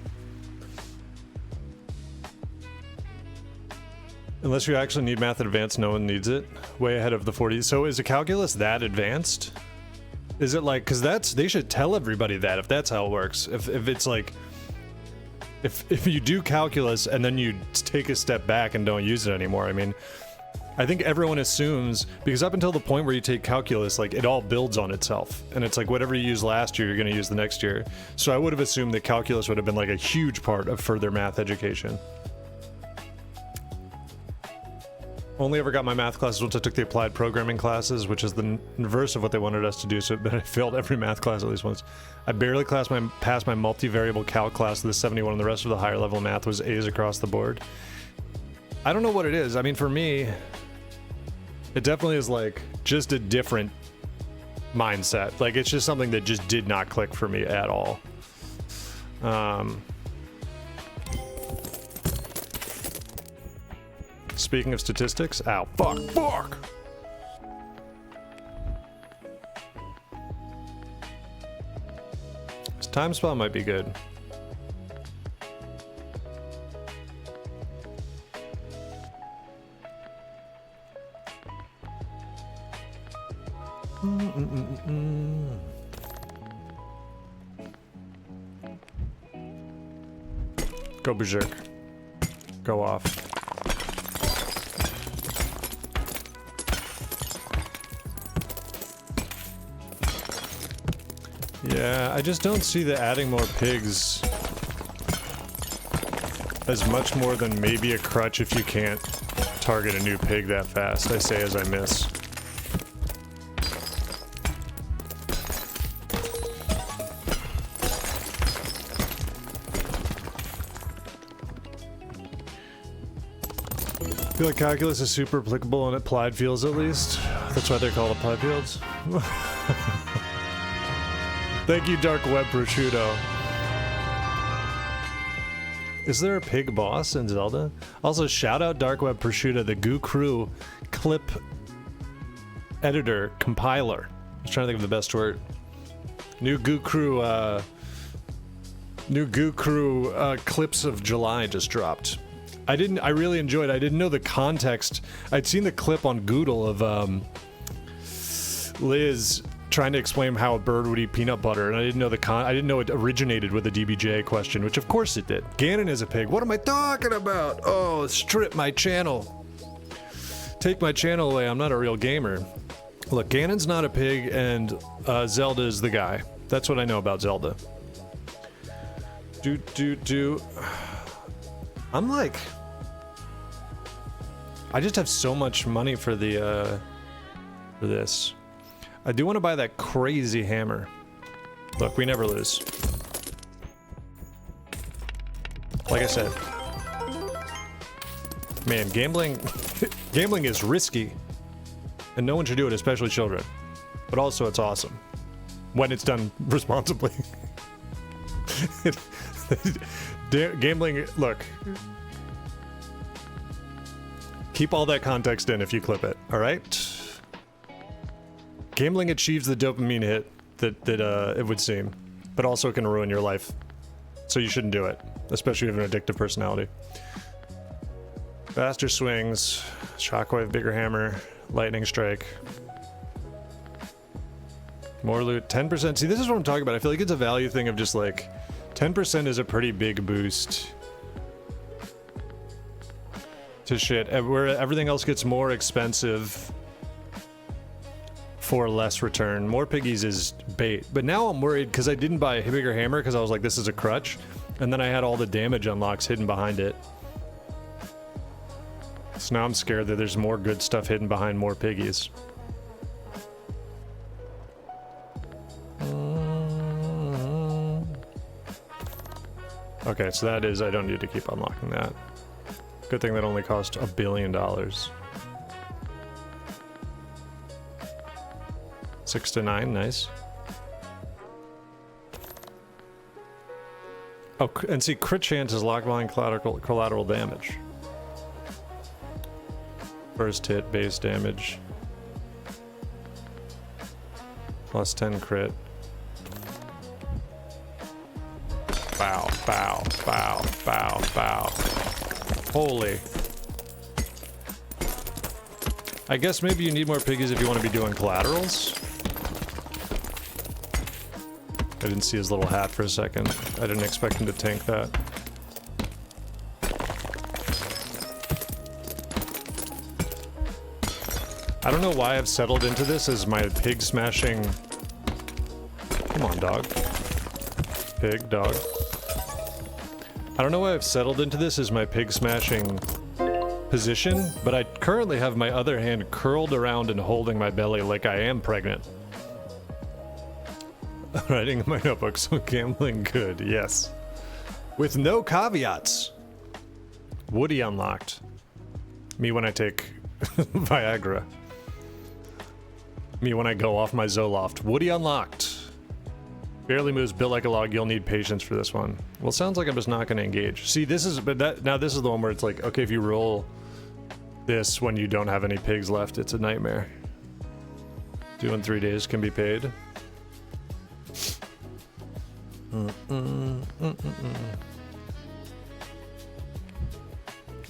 Unless you actually need Math Advanced, no one needs it. Way ahead of the 40. So is the calculus that advanced? Is it like, because they should tell everybody that if that's how it works. If it's like, if you do calculus and then you take a step back and don't use it anymore, I mean, I think everyone assumes, because up until the point where you take calculus, like, it all builds on itself. And it's like, whatever you use last year, you're going to use the next year. So I would have assumed that calculus would have been like a huge part of further math education. Only ever got my math classes once I took the applied programming classes, which is the inverse of what they wanted us to do, so but I failed every math class at least once. I barely passed my multivariable calc class with a 71, and the rest of the higher level math was A's across the board. I don't know what it is. I mean, for me, it definitely is like just a different mindset. Like, it's just something that just did not click for me at all. Speaking of statistics, ow, fuck! This time spell might be good. Go berserk. Go off. Yeah, I just don't see the adding more pigs as much more than maybe a crutch if you can't target a new pig that fast. I say as I miss. I feel like calculus is super applicable in applied fields at least. That's why they're called applied fields. Thank you, Dark Web Prosciutto. Is there a pig boss in Zelda? Also, shout out Dark Web Prosciutto, the Goo Crew clip editor compiler. I was trying to think of the best word. New Goo Crew clips of July just dropped. I really enjoyed it. I didn't know the context. I'd seen the clip on Goodle of Liz trying to explain how a bird would eat peanut butter, and I didn't know I didn't know it originated with a DBJ question, which of course it did. Ganon is a pig. What am I talking about? Oh, strip my channel. Take my channel away. I'm not a real gamer. Look, Ganon's not a pig, and Zelda is the guy. That's what I know about Zelda. I'm like, I just have so much money for the for this. I do want to buy that crazy hammer. Look, we never lose. Like I said, man, gambling gambling is risky, and no one should do it, especially children. But also, it's awesome when it's done responsibly. Gambling, look. Keep all that context in if you clip it, alright? Gambling achieves the dopamine hit that it would seem, but also can ruin your life. So you shouldn't do it, especially if you have an addictive personality. Faster swings, shockwave, bigger hammer, lightning strike. More loot, 10%. See, this is what I'm talking about. I feel like it's a value thing of just like, 10% is a pretty big boost to shit, where everything else gets more expensive for less return. More piggies is bait, but now I'm worried because I didn't buy a bigger hammer because I was like, this is a crutch, and then I had all the damage unlocks hidden behind it. So now I'm scared that there's more good stuff hidden behind more piggies. Okay, so that is, I don't need to keep unlocking that. Good thing that only cost $1 billion. 6 to 9, nice. Oh, and see, crit chance is locked behind collateral damage. First hit, base damage. Plus 10 crit. Bow, bow, bow, bow, bow. Holy. I guess maybe you need more piggies if you want to be doing collaterals. I didn't see his little hat for a second. I didn't expect him to tank that. I don't know why I've settled into this as my pig smashing... Come on, dog. Pig, dog. I don't know why I've settled into this as my pig smashing position, but I currently have my other hand curled around and holding my belly like I am pregnant. Writing in my notebook, so gambling good, yes. With no caveats. Woody unlocked. Me when I take Viagra. Me when I go off my Zoloft. Woody unlocked. Barely moves, built like a log. You'll need patience for this one. Well, sounds like I'm just not going to engage. See, this is, but that, now this is the one where it's like, okay, if you roll this when you don't have any pigs left, it's a nightmare. 2 and 3 days can be paid.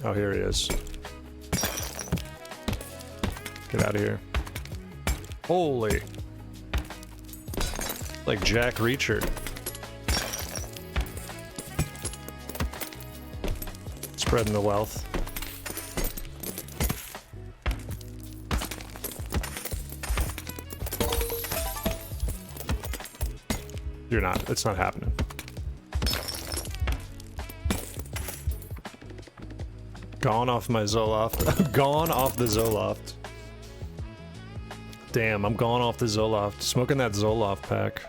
Oh, here he is. Get out of here. Holy. Like Jack Reacher. Spreading the wealth. You're not. It's not happening. Gone off my Zoloft. Gone off the Zoloft. Damn, I'm gone off the Zoloft. Smoking that Zoloft pack.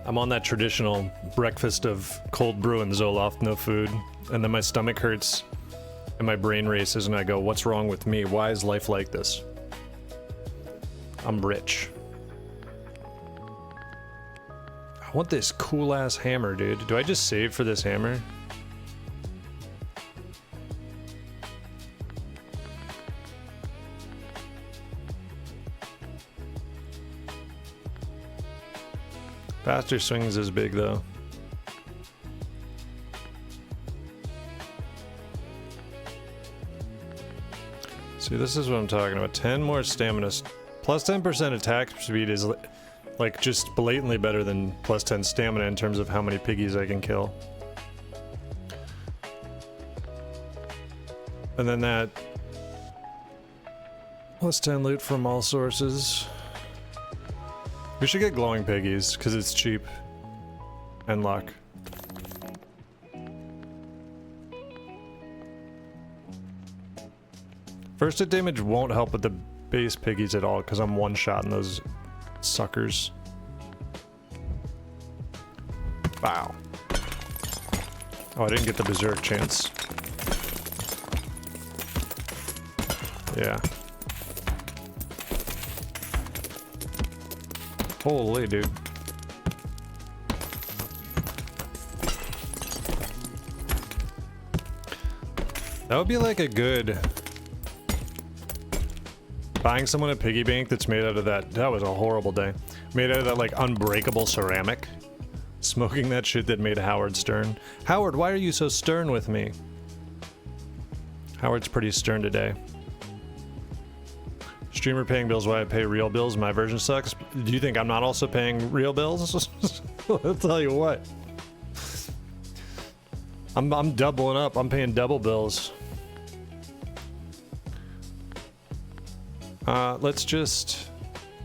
I'm on that traditional breakfast of cold brew and Zoloft, no food, and then my stomach hurts and my brain races and I go, what's wrong with me? Why is life like this? I'm rich. I want this cool ass hammer, dude. Do I just save for this hammer? Faster swings is big though. See, this is what I'm talking about. 10 more stamina. Plus 10% attack speed is like just blatantly better than plus 10 stamina in terms of how many piggies I can kill. And then that plus 10 loot from all sources. We should get glowing piggies, because it's cheap. And luck. First hit damage won't help with the base piggies at all, because I'm one-shotting those suckers. Wow. Oh, I didn't get the berserk chance. Yeah. Holy dude. That would be like a good... Buying someone a piggy bank that's made out of that was a horrible day. Made out of that like unbreakable ceramic. Smoking that shit that made Howard stern. Howard, why are you so stern with me? Howard's pretty stern today. Streamer paying bills while I pay real bills. My version sucks. Do you think I'm not also paying real bills? I'll tell you what. I'm doubling up. I'm paying double bills. Let's just...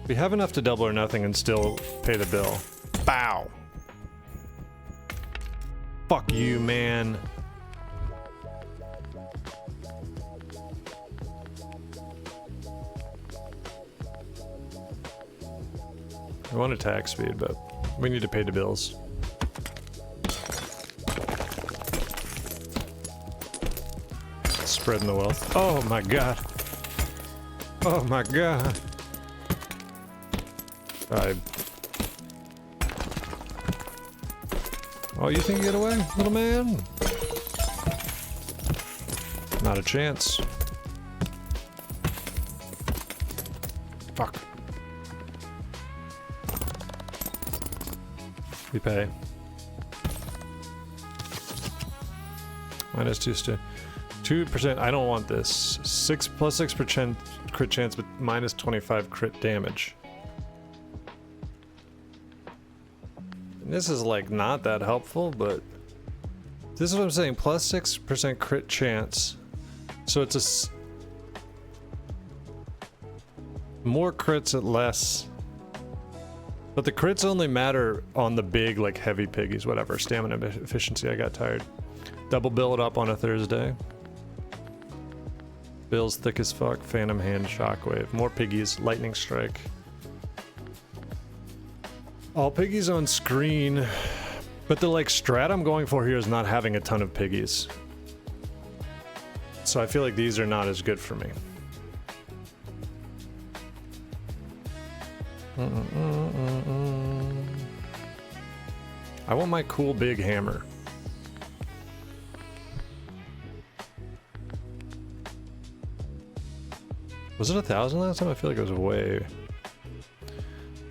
We have enough to double or nothing and still pay the bill. Bow! Fuck you, man. I want attack speed, but we need to pay the bills. Spreading the wealth. Oh my god. Oh my god. Oh, you think you get away, little man? Not a chance. Fuck. We pay. Minus 2%. I don't want this. 6% crit chance, but minus 25 crit damage. And this is like not that helpful, but this is what I'm saying. Plus 6% crit chance. So it's more crits at less. But the crits only matter on the big, like, heavy piggies, whatever. Stamina efficiency, I got tired. Double bill it up on a Thursday. Bill's thick as fuck. Phantom hand, shockwave. More piggies, lightning strike. All piggies on screen. But the, like, strat I'm going for here is not having a ton of piggies. So I feel like these are not as good for me. I want my cool big hammer. Was it 1,000 last time? I feel like it was way.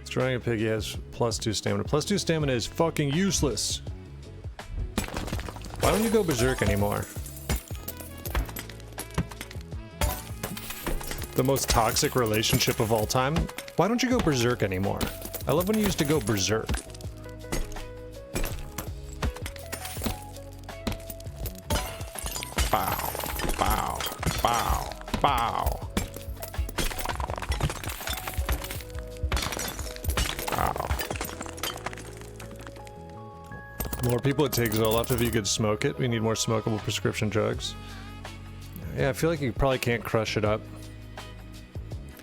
Destroying a piggy has plus 2 stamina. Plus 2 stamina is fucking useless. Why don't you go berserk anymore? The most toxic relationship of all time. Why don't you go berserk anymore? I love when you used to go berserk. Bow, bow, bow, bow. Bow. More people would take Zoloft if you could smoke it. We need more smokable prescription drugs. Yeah, I feel like you probably can't crush it up.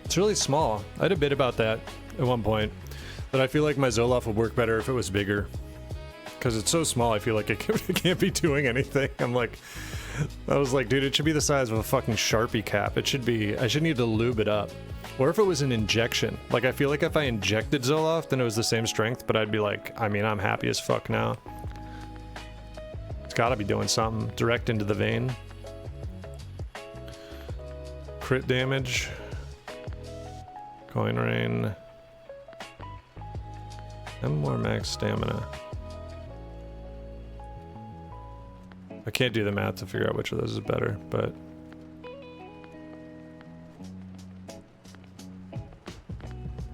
It's really small. I had a bit about that at one point. But I feel like my Zoloft would work better if it was bigger. Because it's so small, I feel like it can't be doing anything. I was like, dude, it should be the size of a fucking Sharpie cap. It should be, I should need to lube it up. Or if it was an injection. Like, I feel like if I injected Zoloft, then it was the same strength, but I'd be like, I mean, I'm happy as fuck now. It's gotta be doing something. Direct into the vein. Crit damage. Coin rain. And more max stamina. I can't do the math to figure out which of those is better, but...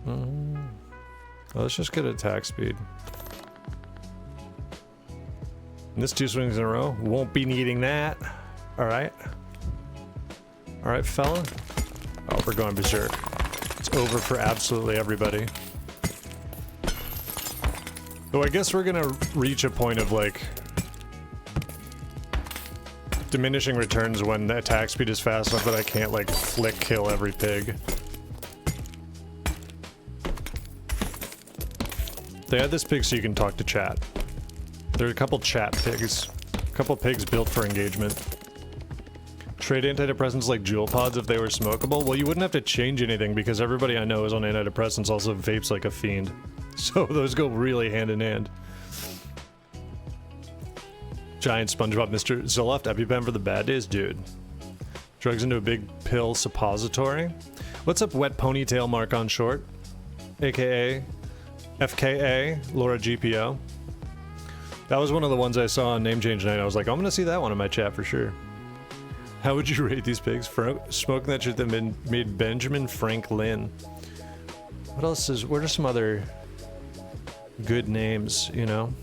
well, let's just get attack speed. And this 2 swings in a row, won't be needing that. Alright. Alright, fella. Oh, we're going berserk. It's over for absolutely everybody. Though I guess we're gonna reach a point of, like... diminishing returns when the attack speed is fast enough that I can't, like, flick kill every pig. They had this pig so you can talk to chat. There are a couple chat pigs. A couple pigs built for engagement. Trade antidepressants like jewel pods if they were smokable? Well, you wouldn't have to change anything because everybody I know is on antidepressants also vapes like a fiend. So those go really hand in hand. Giant SpongeBob Mr. Zoloft EpiPen for the bad days? Dude. Drugs into a big pill suppository? What's up, wet ponytail mark on short? AKA FKA Laura GPO. That was one of the ones I saw on Name Change Night. I was like, I'm gonna see that one in my chat for sure. How would you rate these pigs? Smoking that shit that made Benjamin Franklin. What else is... what are some other good names, you know?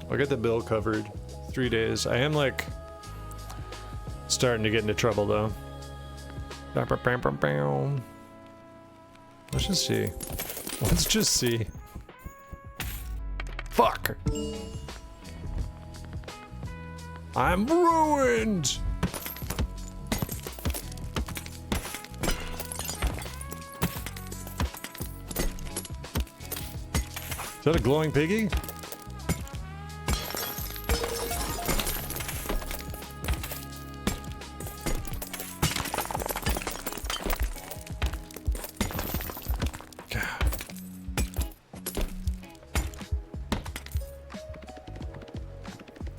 I'll get the bill covered. 3 days. I am, like, starting to get into trouble, though. Let's just see. Let's just see. Fuck! I'm ruined! Is that a glowing piggy?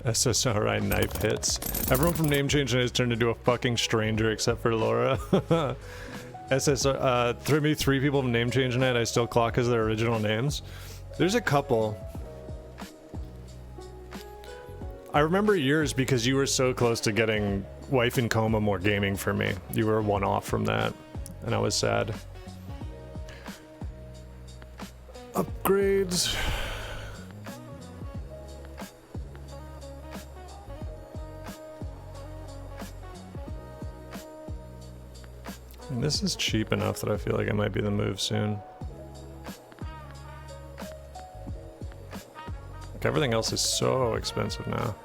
SSRI knife hits. Everyone from Name Change has turned into a fucking stranger except for Laura. SSR, three people from Name Change Night I still clock as their original names. There's a couple. I remember yours because you were so close to getting Wife in Coma more gaming for me. You were one off from that, and I was sad. Upgrades. And this is cheap enough that I feel like it might be the move soon. Like everything else is so expensive now.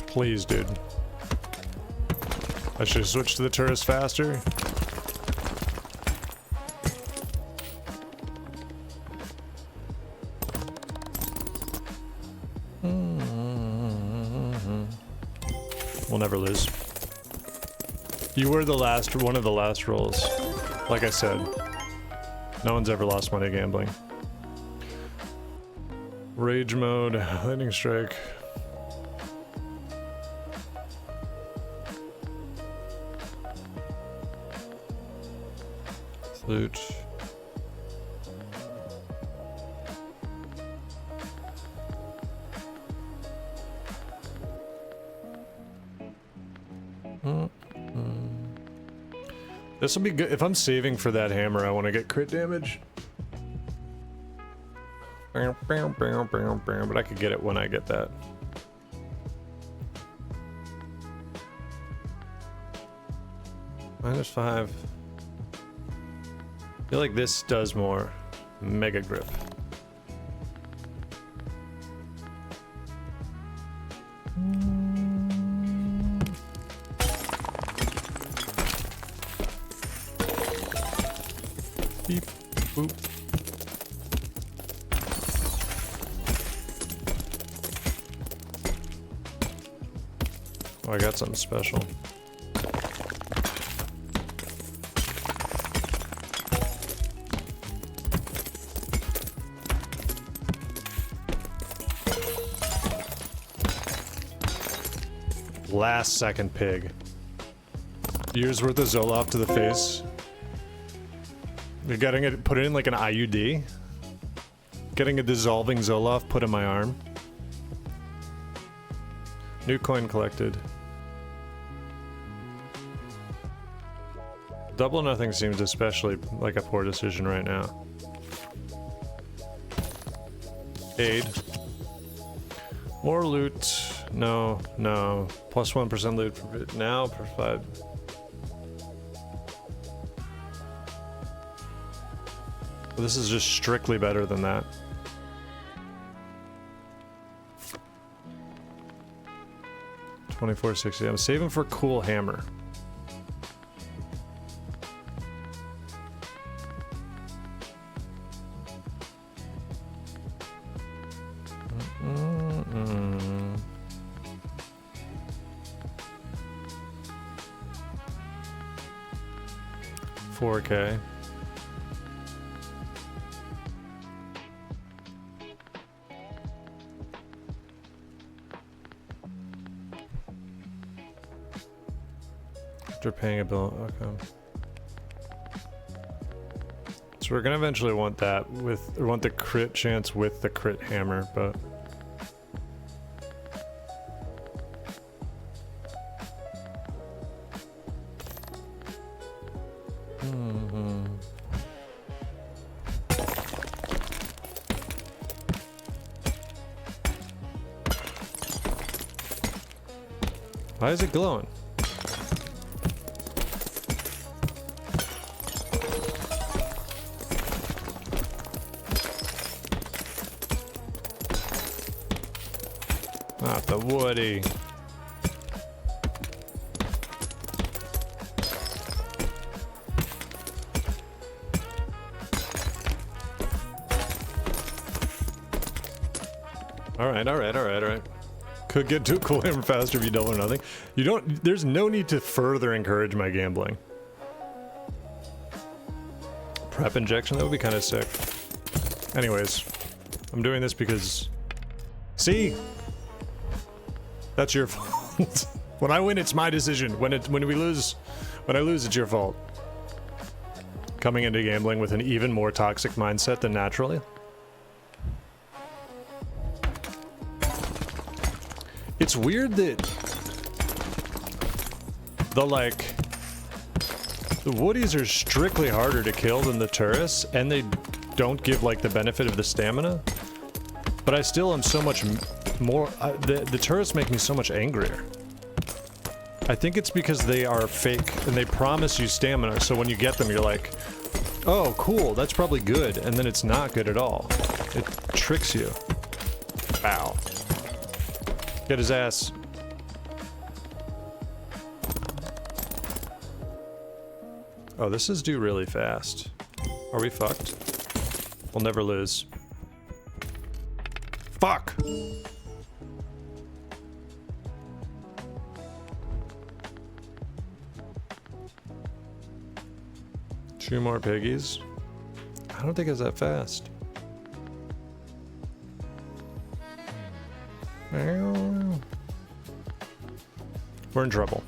Please, dude. I should have switched to the tourist faster. We'll never lose. You were the last, one of the last rolls. Like I said, no one's ever lost money gambling. Rage mode, lightning strike. Loot. This will be good. If I'm saving for that hammer, I want to get crit damage. But I could get it when I get that. -5. I feel like this does more. Mega grip. Beep, boop. Oh, I got something special. Last second pig. Years worth of Zoloft to the face. You're getting it, put it in like an IUD. Getting a dissolving Zoloft put in my arm. New coin collected. Double nothing seems especially like a poor decision right now. Aid. More loot. No, no. Plus 1% loot for now. Provide. This is just strictly better than that. $24.60. I'm saving for cool hammer. $4K. After paying a bill, okay. So we're gonna eventually want that with, or want the crit chance with the crit hammer, but. Why is it glowing? Not the woody. Alright. Could get to a cool hammer faster if you double or nothing. You don't, there's no need to further encourage my gambling. Prep injection, that would be kind of sick. Anyways, I'm doing this because, see? That's your fault. When I win, it's my decision. When I lose, it's your fault. Coming into gambling with an even more toxic mindset than naturally. It's weird that the woodies are strictly harder to kill than the tourists, and they don't give like the benefit of the stamina. But I still am so much more. The tourists make me so much angrier. I think it's because they are fake and they promise you stamina. So when you get them, you're like, "Oh, cool, that's probably good," and then it's not good at all. It tricks you. Ow. Get his ass. Oh, this is due really fast. Are we fucked? We'll never lose. Fuck! 2 more piggies. I don't think it's that fast. We're in trouble.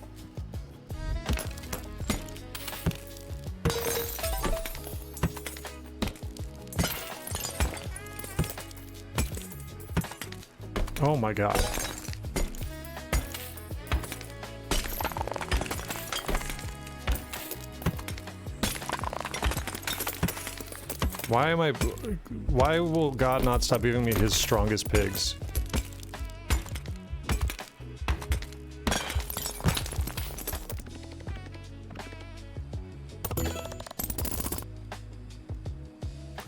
Oh my god. Why am I... Why will God not stop giving me his strongest pigs?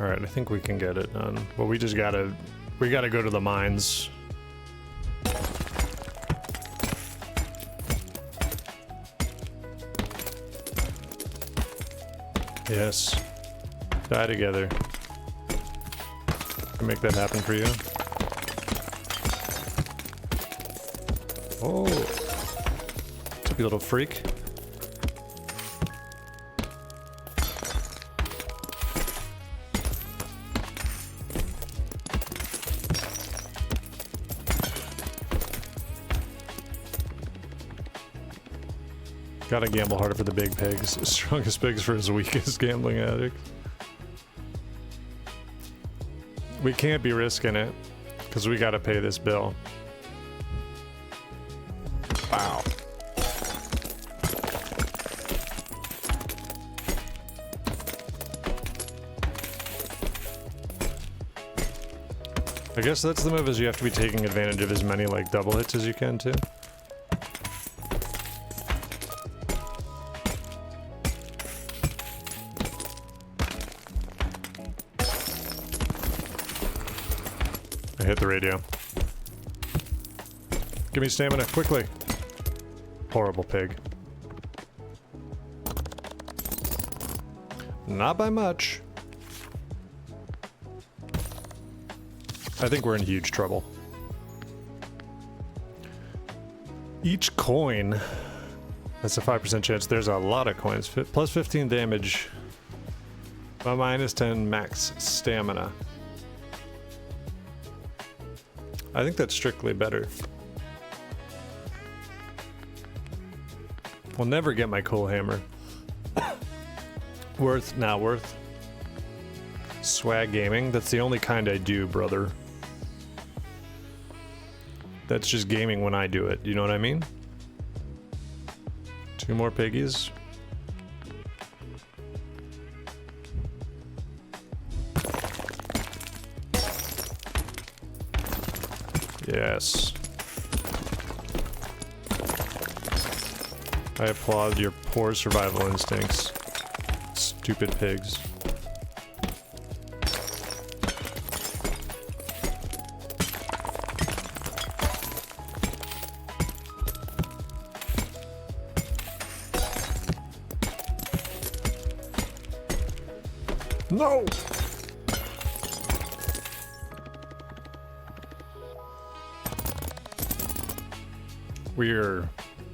Alright, I think we can get it done. But we just gotta... We gotta go to the mines. Yes. Die together. Can make that happen for you. Oh. You little freak. Gotta gamble harder for the big pigs. Strongest pigs for his weakest gambling addict. We can't be risking it, because we gotta pay this bill. Wow. I guess that's the move, is you have to be taking advantage of as many, like, double hits as you can, too. I hit the radio. Give me stamina, quickly. Horrible pig. Not by much. I think we're in huge trouble. Each coin, that's a 5% chance. There's a lot of coins. Plus 15 damage. Minus 10 max stamina. I think that's strictly better. We'll never get my cool hammer. Worth, not worth. Swag gaming, that's the only kind I do, brother. That's just gaming when I do it, you know what I mean? 2 more piggies. Yes. I applaud your poor survival instincts. Stupid pigs. No! We're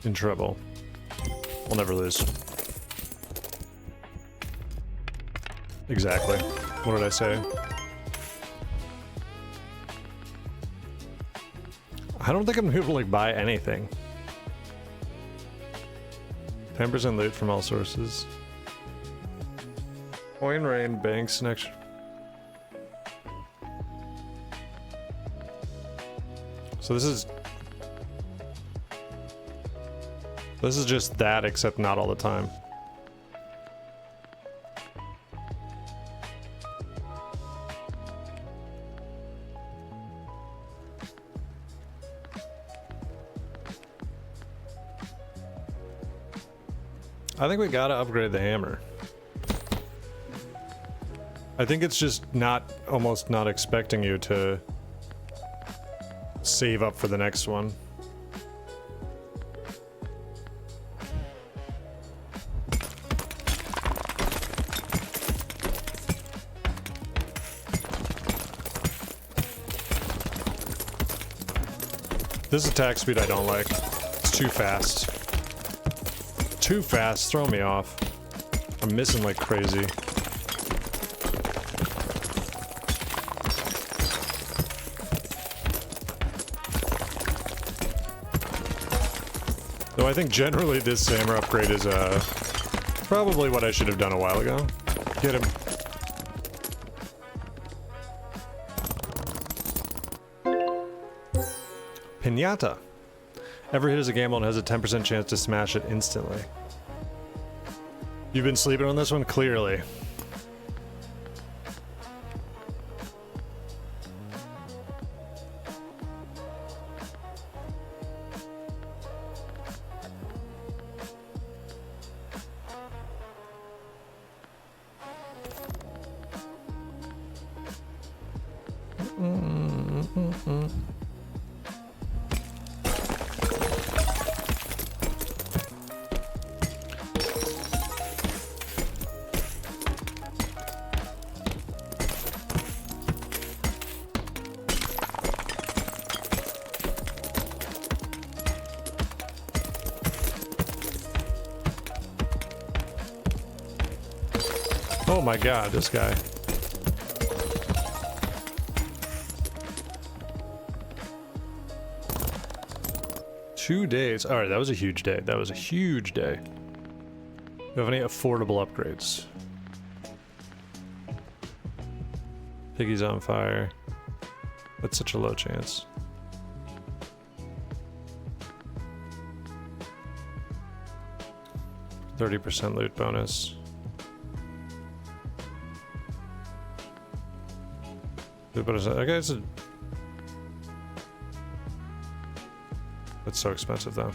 in trouble. We'll never lose. Exactly. What did I say? I don't think I'm gonna be able to, like, buy anything. 10% loot from all sources. Coin rain, banks, next. So this is just that, except not all the time. I think we gotta upgrade the hammer. I think it's just almost not expecting you to save up for the next one. This attack speed I don't like. It's too fast. Too fast, throw me off. I'm missing like crazy. Though I think generally this hammer upgrade is probably what I should have done a while ago. Get him. Pinata. Every hit is a gamble and has a 10% chance to smash it instantly. You've been sleeping on this one? Clearly. Oh my god, this guy. Two days. Alright, that was a huge day. That was a huge day. Do you have any affordable upgrades? Piggy's on fire. That's such a low chance. %30 loot bonus. Loot bonus. Okay, that's so expensive though.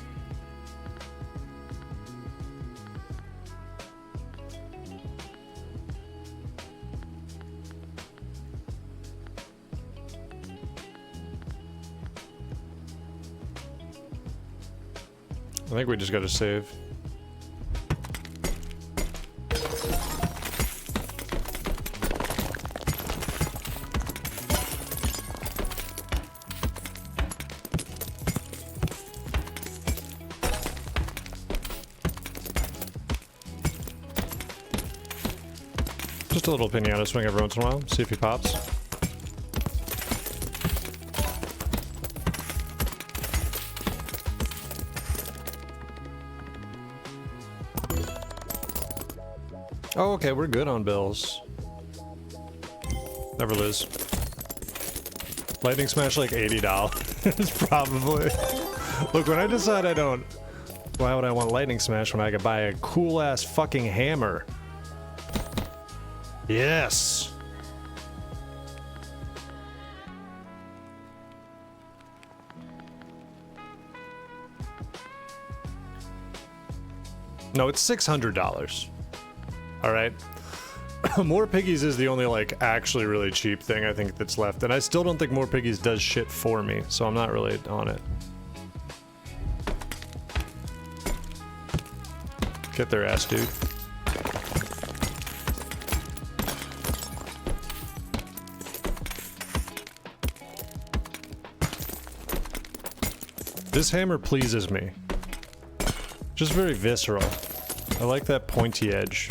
I think we just gotta save. Just a little pinata swing every once in a while, see if he pops. Oh, okay, we're good on bills. Never lose. Lightning Smash like $80 probably. Look, when I decide I don't... Why would I want Lightning Smash when I could buy a cool ass fucking hammer? Yes! No, it's $600. Alright. More Piggies is the only, like, actually really cheap thing I think that's left. And I still don't think More Piggies does shit for me, so I'm not really on it. Get their ass, dude. This hammer pleases me. Just very visceral. I like that pointy edge.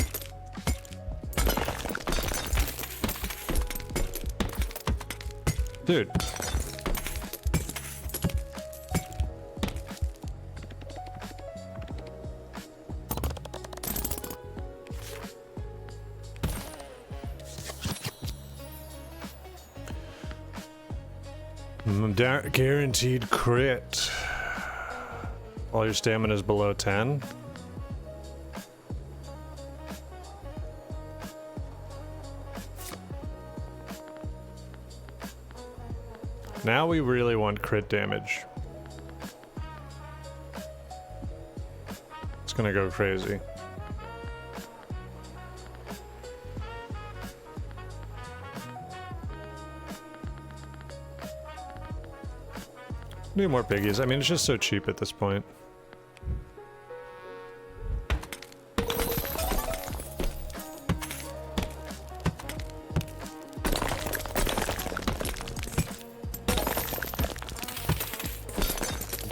Dude. Guaranteed crit. All your stamina is below 10. Now we really want crit damage. It's gonna go crazy. Need more piggies. I mean, it's just so cheap at this point.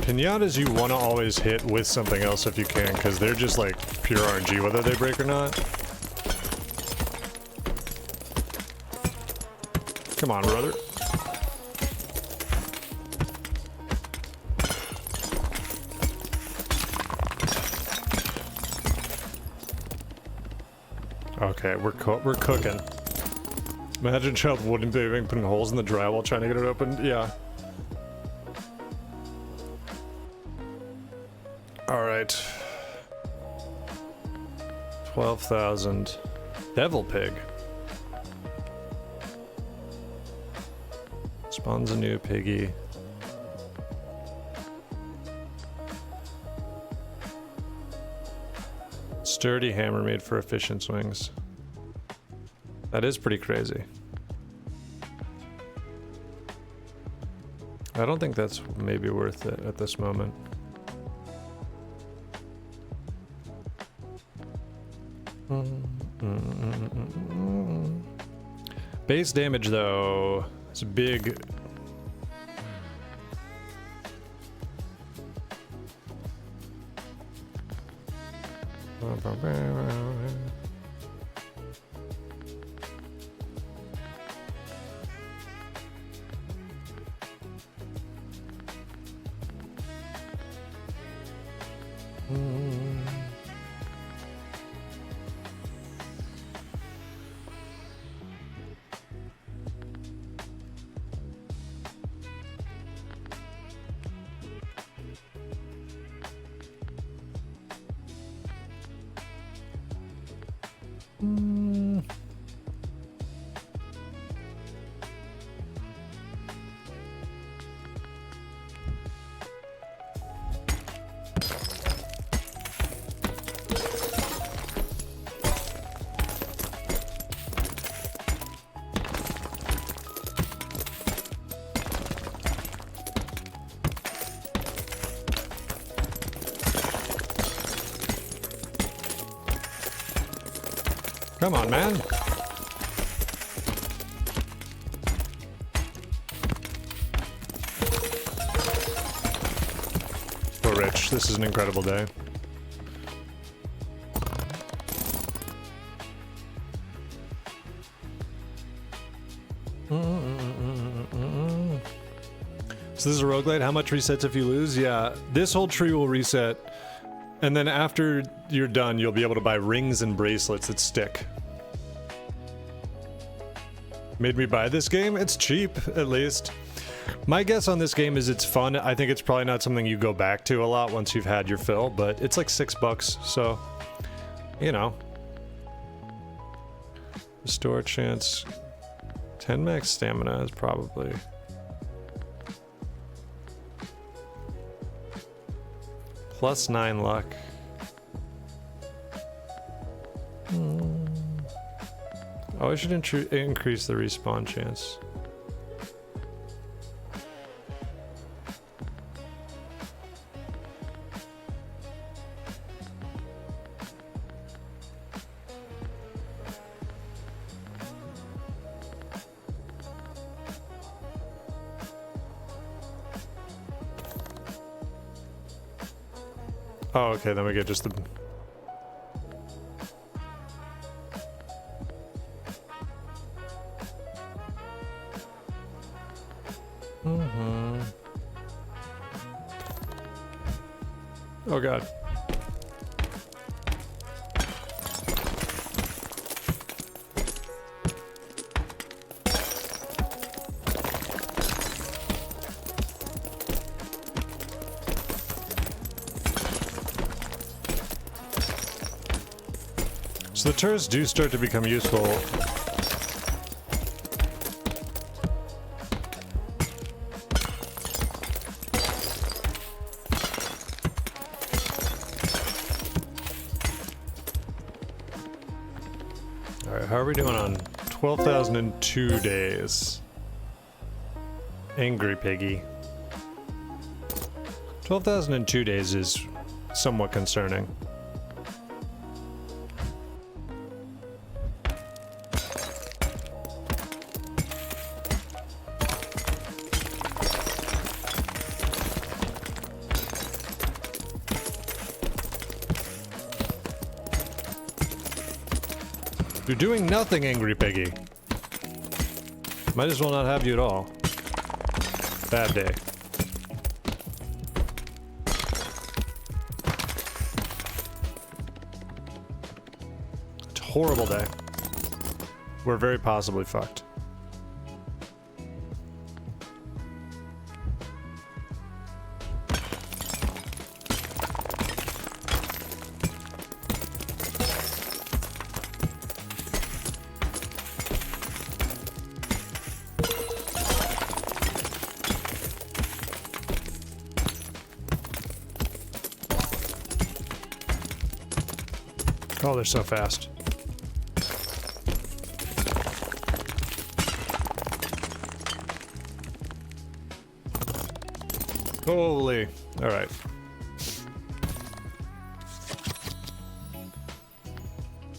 Pinatas you want to always hit with something else if you can, because they're just like pure RNG whether they break or not. Come on, brother. Okay, we're cooking. Imagine Chubb wooden paving putting holes in the drywall trying to get it open. Yeah. Alright. 12,000. Devil Pig. Spawns a new piggy. Sturdy hammer made for efficient swings. That is pretty crazy. I don't think that's maybe worth it at this moment. Base damage though, it's big. Come on, man. We're rich. This is an incredible day. So this is a roguelite. How much resets if you lose? Yeah, this whole tree will reset. And then after you're done, you'll be able to buy rings and bracelets that stick. Made me buy this game? It's cheap, at least. My guess on this game is it's fun. I think it's probably not something you go back to a lot once you've had your fill, but it's like $6, so, you know. Restore chance. 10 max stamina is probably... +9 luck. Oh, I should increase the respawn chance. Oh, okay, then we get just the... Oh god. So the turrets do start to become useful. Alright, how are we doing on 12,002 days? Angry Piggy. 12,002 days is somewhat concerning. You're doing nothing, Angry Piggy. Might as well not have you at all. Bad day. It's a horrible day. We're very possibly fucked. Oh, they're so fast. Holy. All right.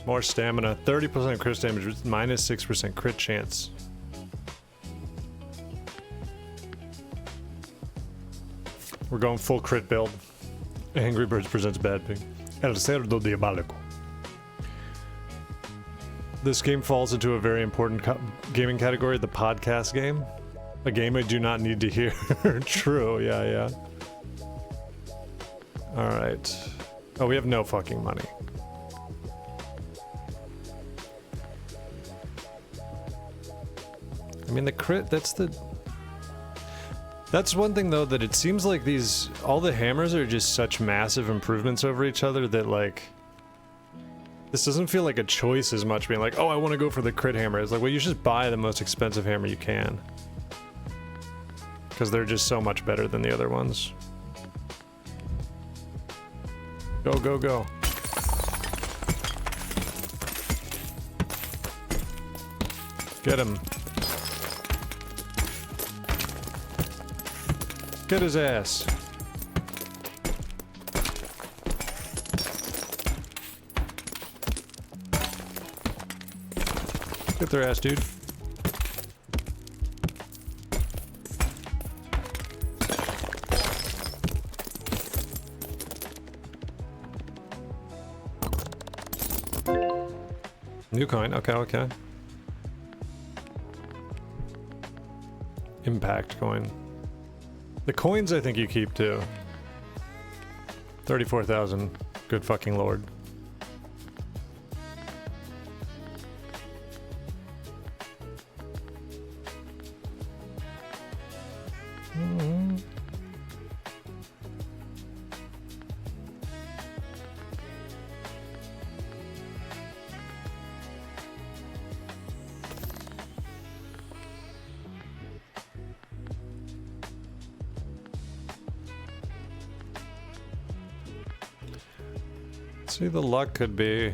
More stamina. 30% crit damage with minus 6% crit chance. We're going full crit build. Angry Birds presents Bad Pig. El Cerdo Diabólico. This game falls into a very important gaming category, the podcast game. A game I do not need to hear. True, yeah. Alright. Oh, we have no fucking money. I mean, the crit, that's one thing though, that it seems like all the hammers are just such massive improvements over each other that like, this doesn't feel like a choice as much, being like, oh, I want to go for the crit hammer. It's like, well, you just buy the most expensive hammer you can. Because they're just so much better than the other ones. Go, go, go. Get him. Get his ass. Get their ass, dude. New coin, okay, okay. Impact coin. The coins I think you keep too. 34,000. Good fucking lord. See, the luck could be...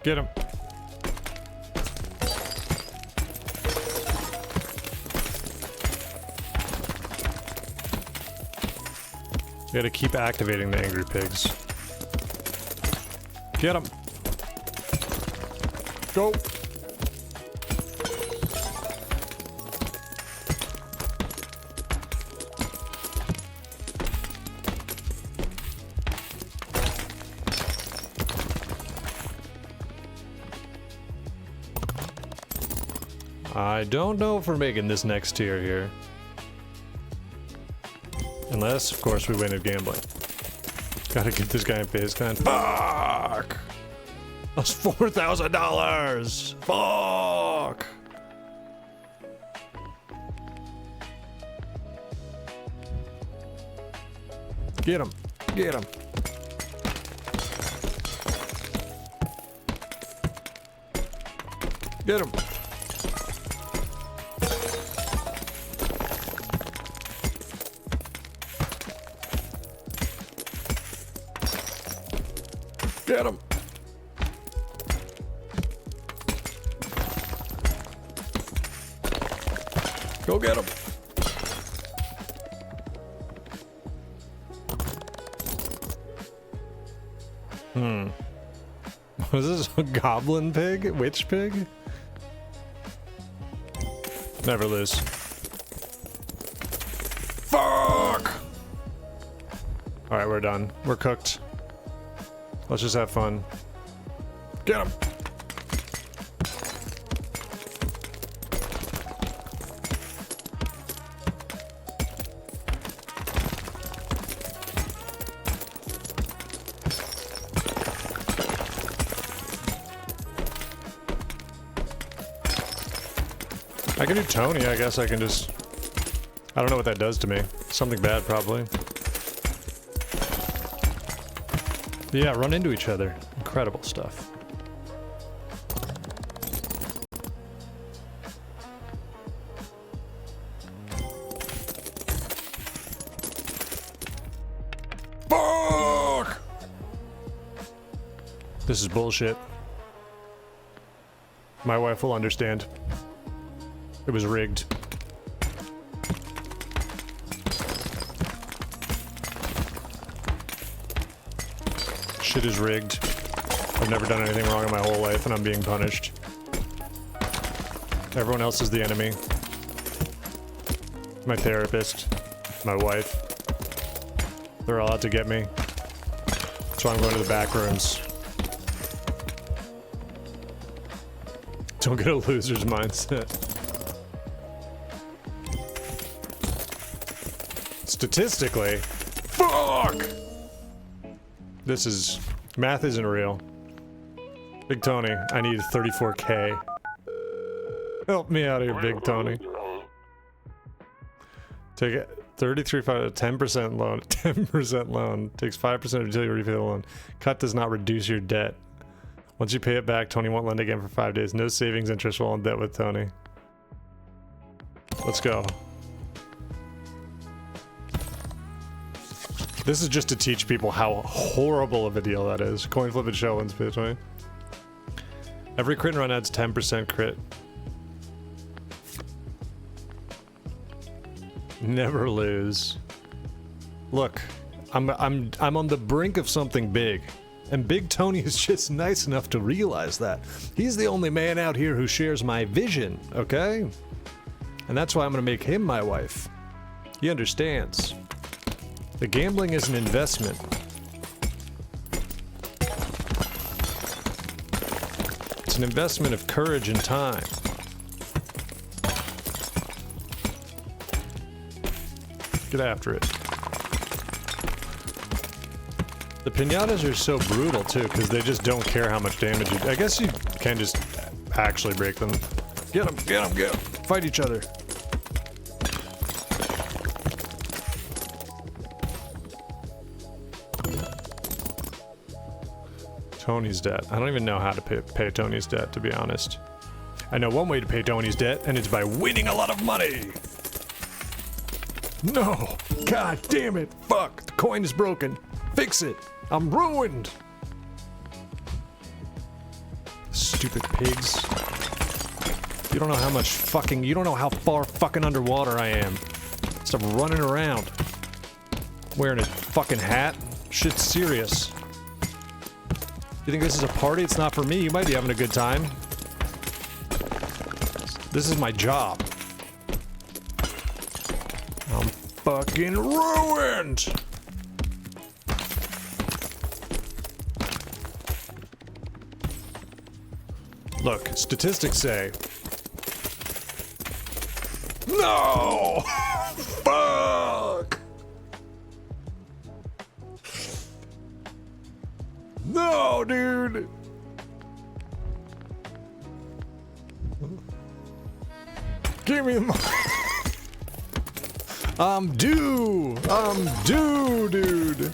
Get him. You gotta keep activating the angry pigs. Get him. Go. I don't know if we're making this next tier here. Unless, of course, we win at gambling. Gotta get this guy in phase clan. Fuck! That's $4,000! Fuck! Get him! Get him! Get him! Get him! Go get him! Was this a goblin pig? Witch pig? Never lose. Fuck! Alright, we're done. We're cooked. Let's just have fun. Get him! I can do Tony, I guess I can just... I don't know what that does to me. Something bad, probably. Yeah, run into each other. Incredible stuff. Fuck! This is bullshit. My wife will understand. It was rigged. Shit is rigged. I've never done anything wrong in my whole life and I'm being punished. Everyone else is the enemy. My therapist. My wife. They're all out to get me. That's why I'm going to the back rooms. Don't get a loser's mindset. Statistically, fuck! This is... math isn't real. Big Tony, I need 34K. Help me out here, Big Tony. Take it. 33.5, 10% loan. 10% loan. Takes 5% until you repay the loan. Cut does not reduce your debt. Once you pay it back, Tony won't lend again for 5 days. No savings interest while in debt with Tony. Let's go. This is just to teach people how horrible of a deal that is. Coin flip and show wins, bitch. Every crit run adds 10% crit. Never lose. Look, I'm on the brink of something big. And Big Tony is just nice enough to realize that. He's the only man out here who shares my vision, okay? And that's why I'm gonna make him my wife. He understands. The gambling is an investment. It's an investment of courage and time. Get after it. The piñatas are so brutal too, because they just don't care how much damage you... I guess you can just actually break them. Get them, get them, get them. Fight each other. Tony's debt. I don't even know how to pay Tony's debt, to be honest. I know one way to pay Tony's debt, and it's by winning a lot of money. No! God damn it! Fuck! The coin is broken. Fix it! I'm ruined! Stupid pigs. You don't know how much fucking... You don't know how far fucking underwater I am. Stop running around. Wearing a fucking hat? Shit's serious. You think this is a party? It's not for me. You might be having a good time. This is my job. I'm fucking ruined! Look, statistics say... No! Fuck! No, dude! Give me the money! I'm due, dude!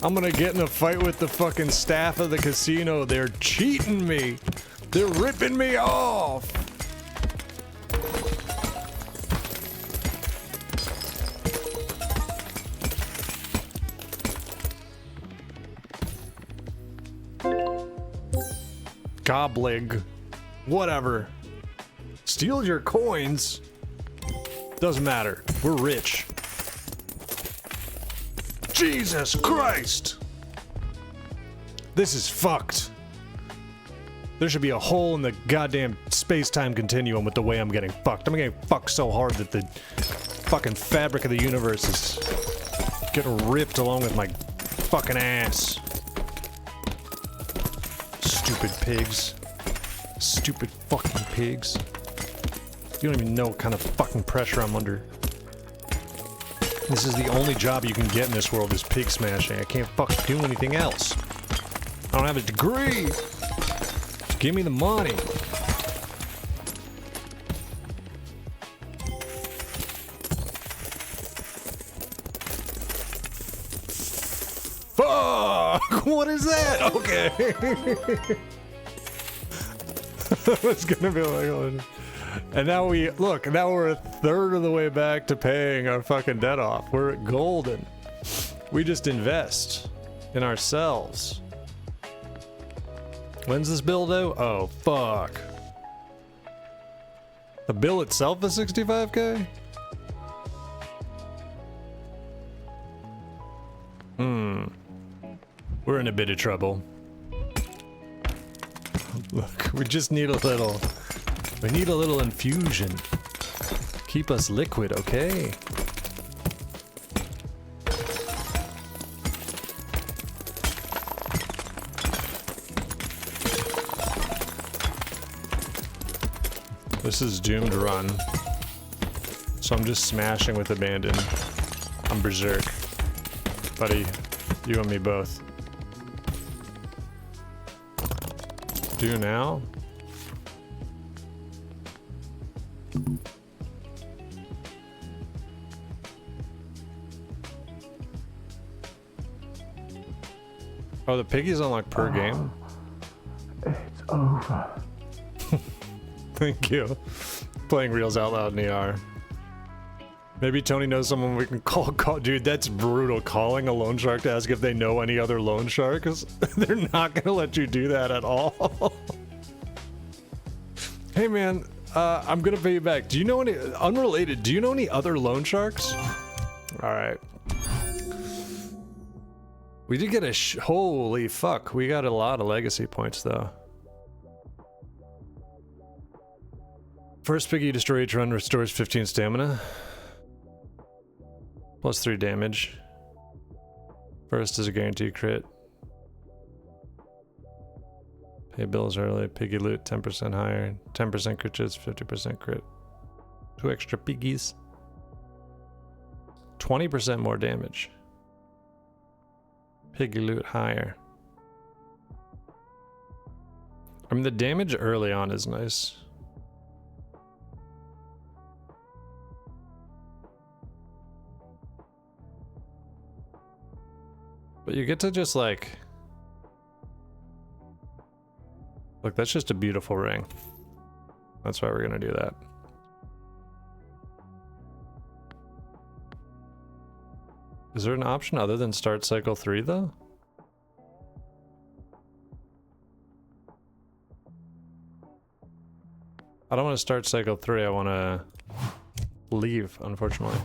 I'm gonna get in a fight with the fucking staff of the casino. They're cheating me! They're ripping me off! Goblig. Whatever. Steal your coins? Doesn't matter. We're rich. Jesus Christ! This is fucked. There should be a hole in the goddamn space-time continuum with the way I'm getting fucked. I'm getting fucked so hard that the fucking fabric of the universe is getting ripped along with my fucking ass. Stupid pigs. Stupid fucking pigs. You don't even know what kind of fucking pressure I'm under. This is the only job you can get in this world is pig smashing. I can't fucking do anything else. I don't have a degree. Just give me the money. Fuck! What is that? Okay. I was gonna be like, and now we look. Now we're a third of the way back to paying our fucking debt off. We're at golden. We just invest in ourselves. When's this bill due? Oh fuck! The bill itself is 65K. We're in a bit of trouble. Look, we just need a little... We need a little infusion. Keep us liquid, okay? This is doomed to run. So I'm just smashing with abandon. I'm berserk. Buddy, you and me both. Do now? Oh, the piggies unlock per game? It's over. Thank you. Playing Reels Out Loud in ER. Maybe Tony knows someone we can call. Dude, that's brutal. Calling a loan shark to ask if they know any other loan sharks. They're not gonna let you do that at all. Hey man, I'm gonna pay you back. Do you know any, unrelated, do you know any other loan sharks? Alright. We did get a holy fuck, we got a lot of legacy points though. First piggy destroy each run restores 15 stamina. Plus 3 damage. First is a guaranteed crit. Pay bills early, piggy loot 10% higher, 10% crit chance, 50% crit. 2 extra piggies. 20% more damage. Piggy loot higher. I mean, the damage early on is nice. But you get to just like... Look, that's just a beautiful ring. That's why we're gonna do that. Is there an option other than start cycle 3 though? I don't want to start cycle 3, I want to leave, unfortunately.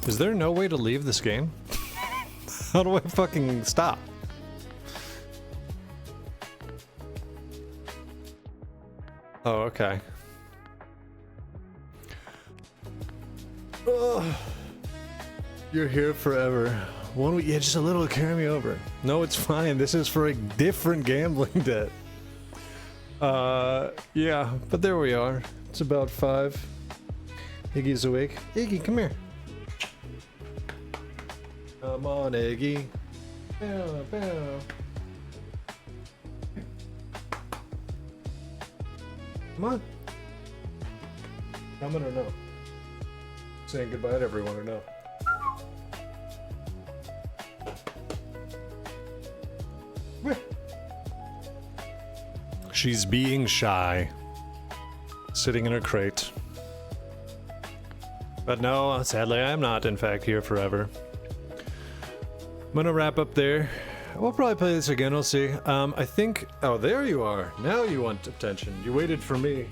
Is there no way to leave this game? How do I fucking stop? Oh, okay. Oh, you're here forever. 1 week, yeah, just a little to carry me over. No, it's fine. This is for a different gambling debt. Yeah, but there we are. It's about 5. Iggy's awake. Iggy, come here. Come on, Iggy. Bow, bow. Come on. Coming or no? Saying goodbye to everyone or no? She's being shy. Sitting in her crate. But no, sadly I am not in fact here forever. I'm gonna wrap up there. We'll probably play this again, we'll see. I think... Oh, there you are. Now you want attention. You waited for me.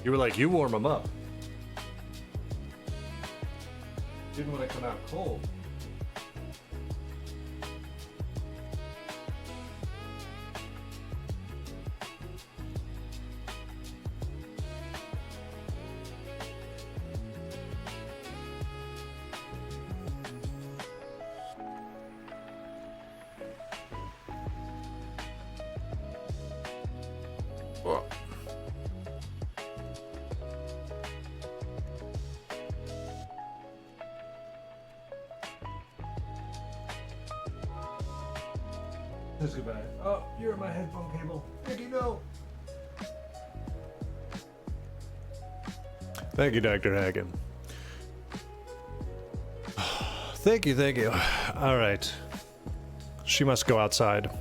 You were like, you warm them up. Didn't want to come out cold. Just goodbye. Oh, you're my headphone cable. Thank you, no. Thank you, Dr. Hagen. Thank you, thank you. All right. She must go outside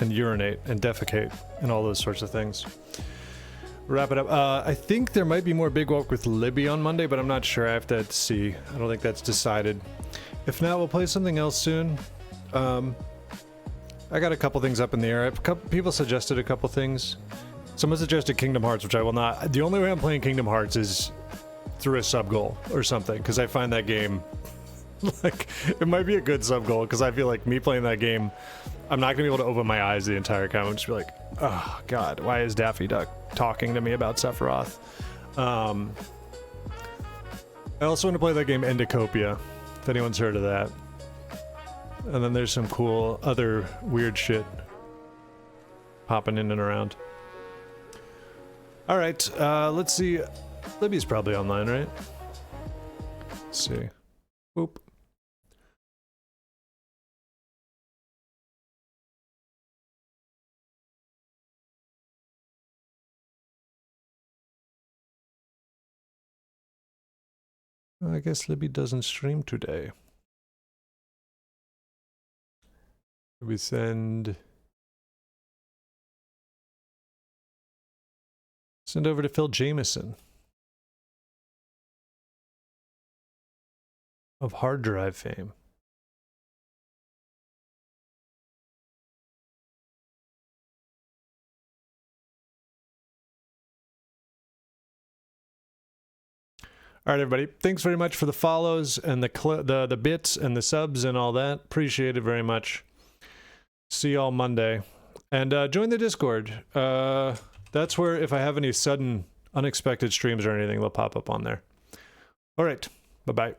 and urinate and defecate and all those sorts of things. Wrap it up. I think there might be more Big Walk with Libby on Monday, but I'm not sure. I have to see. I don't think that's decided. If not, we'll play something else soon. I got a couple things up in the air. People suggested a couple things. Someone suggested Kingdom Hearts, which I will not. The only way I'm playing Kingdom Hearts is through a sub goal or something, because I find that game like it might be a good sub goal, because I feel like me playing that game I'm not gonna be able to open my eyes the entire time. I'm just be like, oh god, why is Daffy Duck talking to me about Sephiroth? I also want to play that game Endocopia, if anyone's heard of that. And then there's some cool other weird shit popping in and around. Alright, let's see. Libby's probably online, right? Let's see. Boop. I guess Libby doesn't stream today. We send over to Phil Jameson of hard drive fame. All right, everybody. Thanks very much for the follows and the bits and the subs and all that. Appreciate it very much. See y'all Monday. And join the Discord. That's where if I have any sudden unexpected streams or anything, they'll pop up on there. All right. Bye-bye.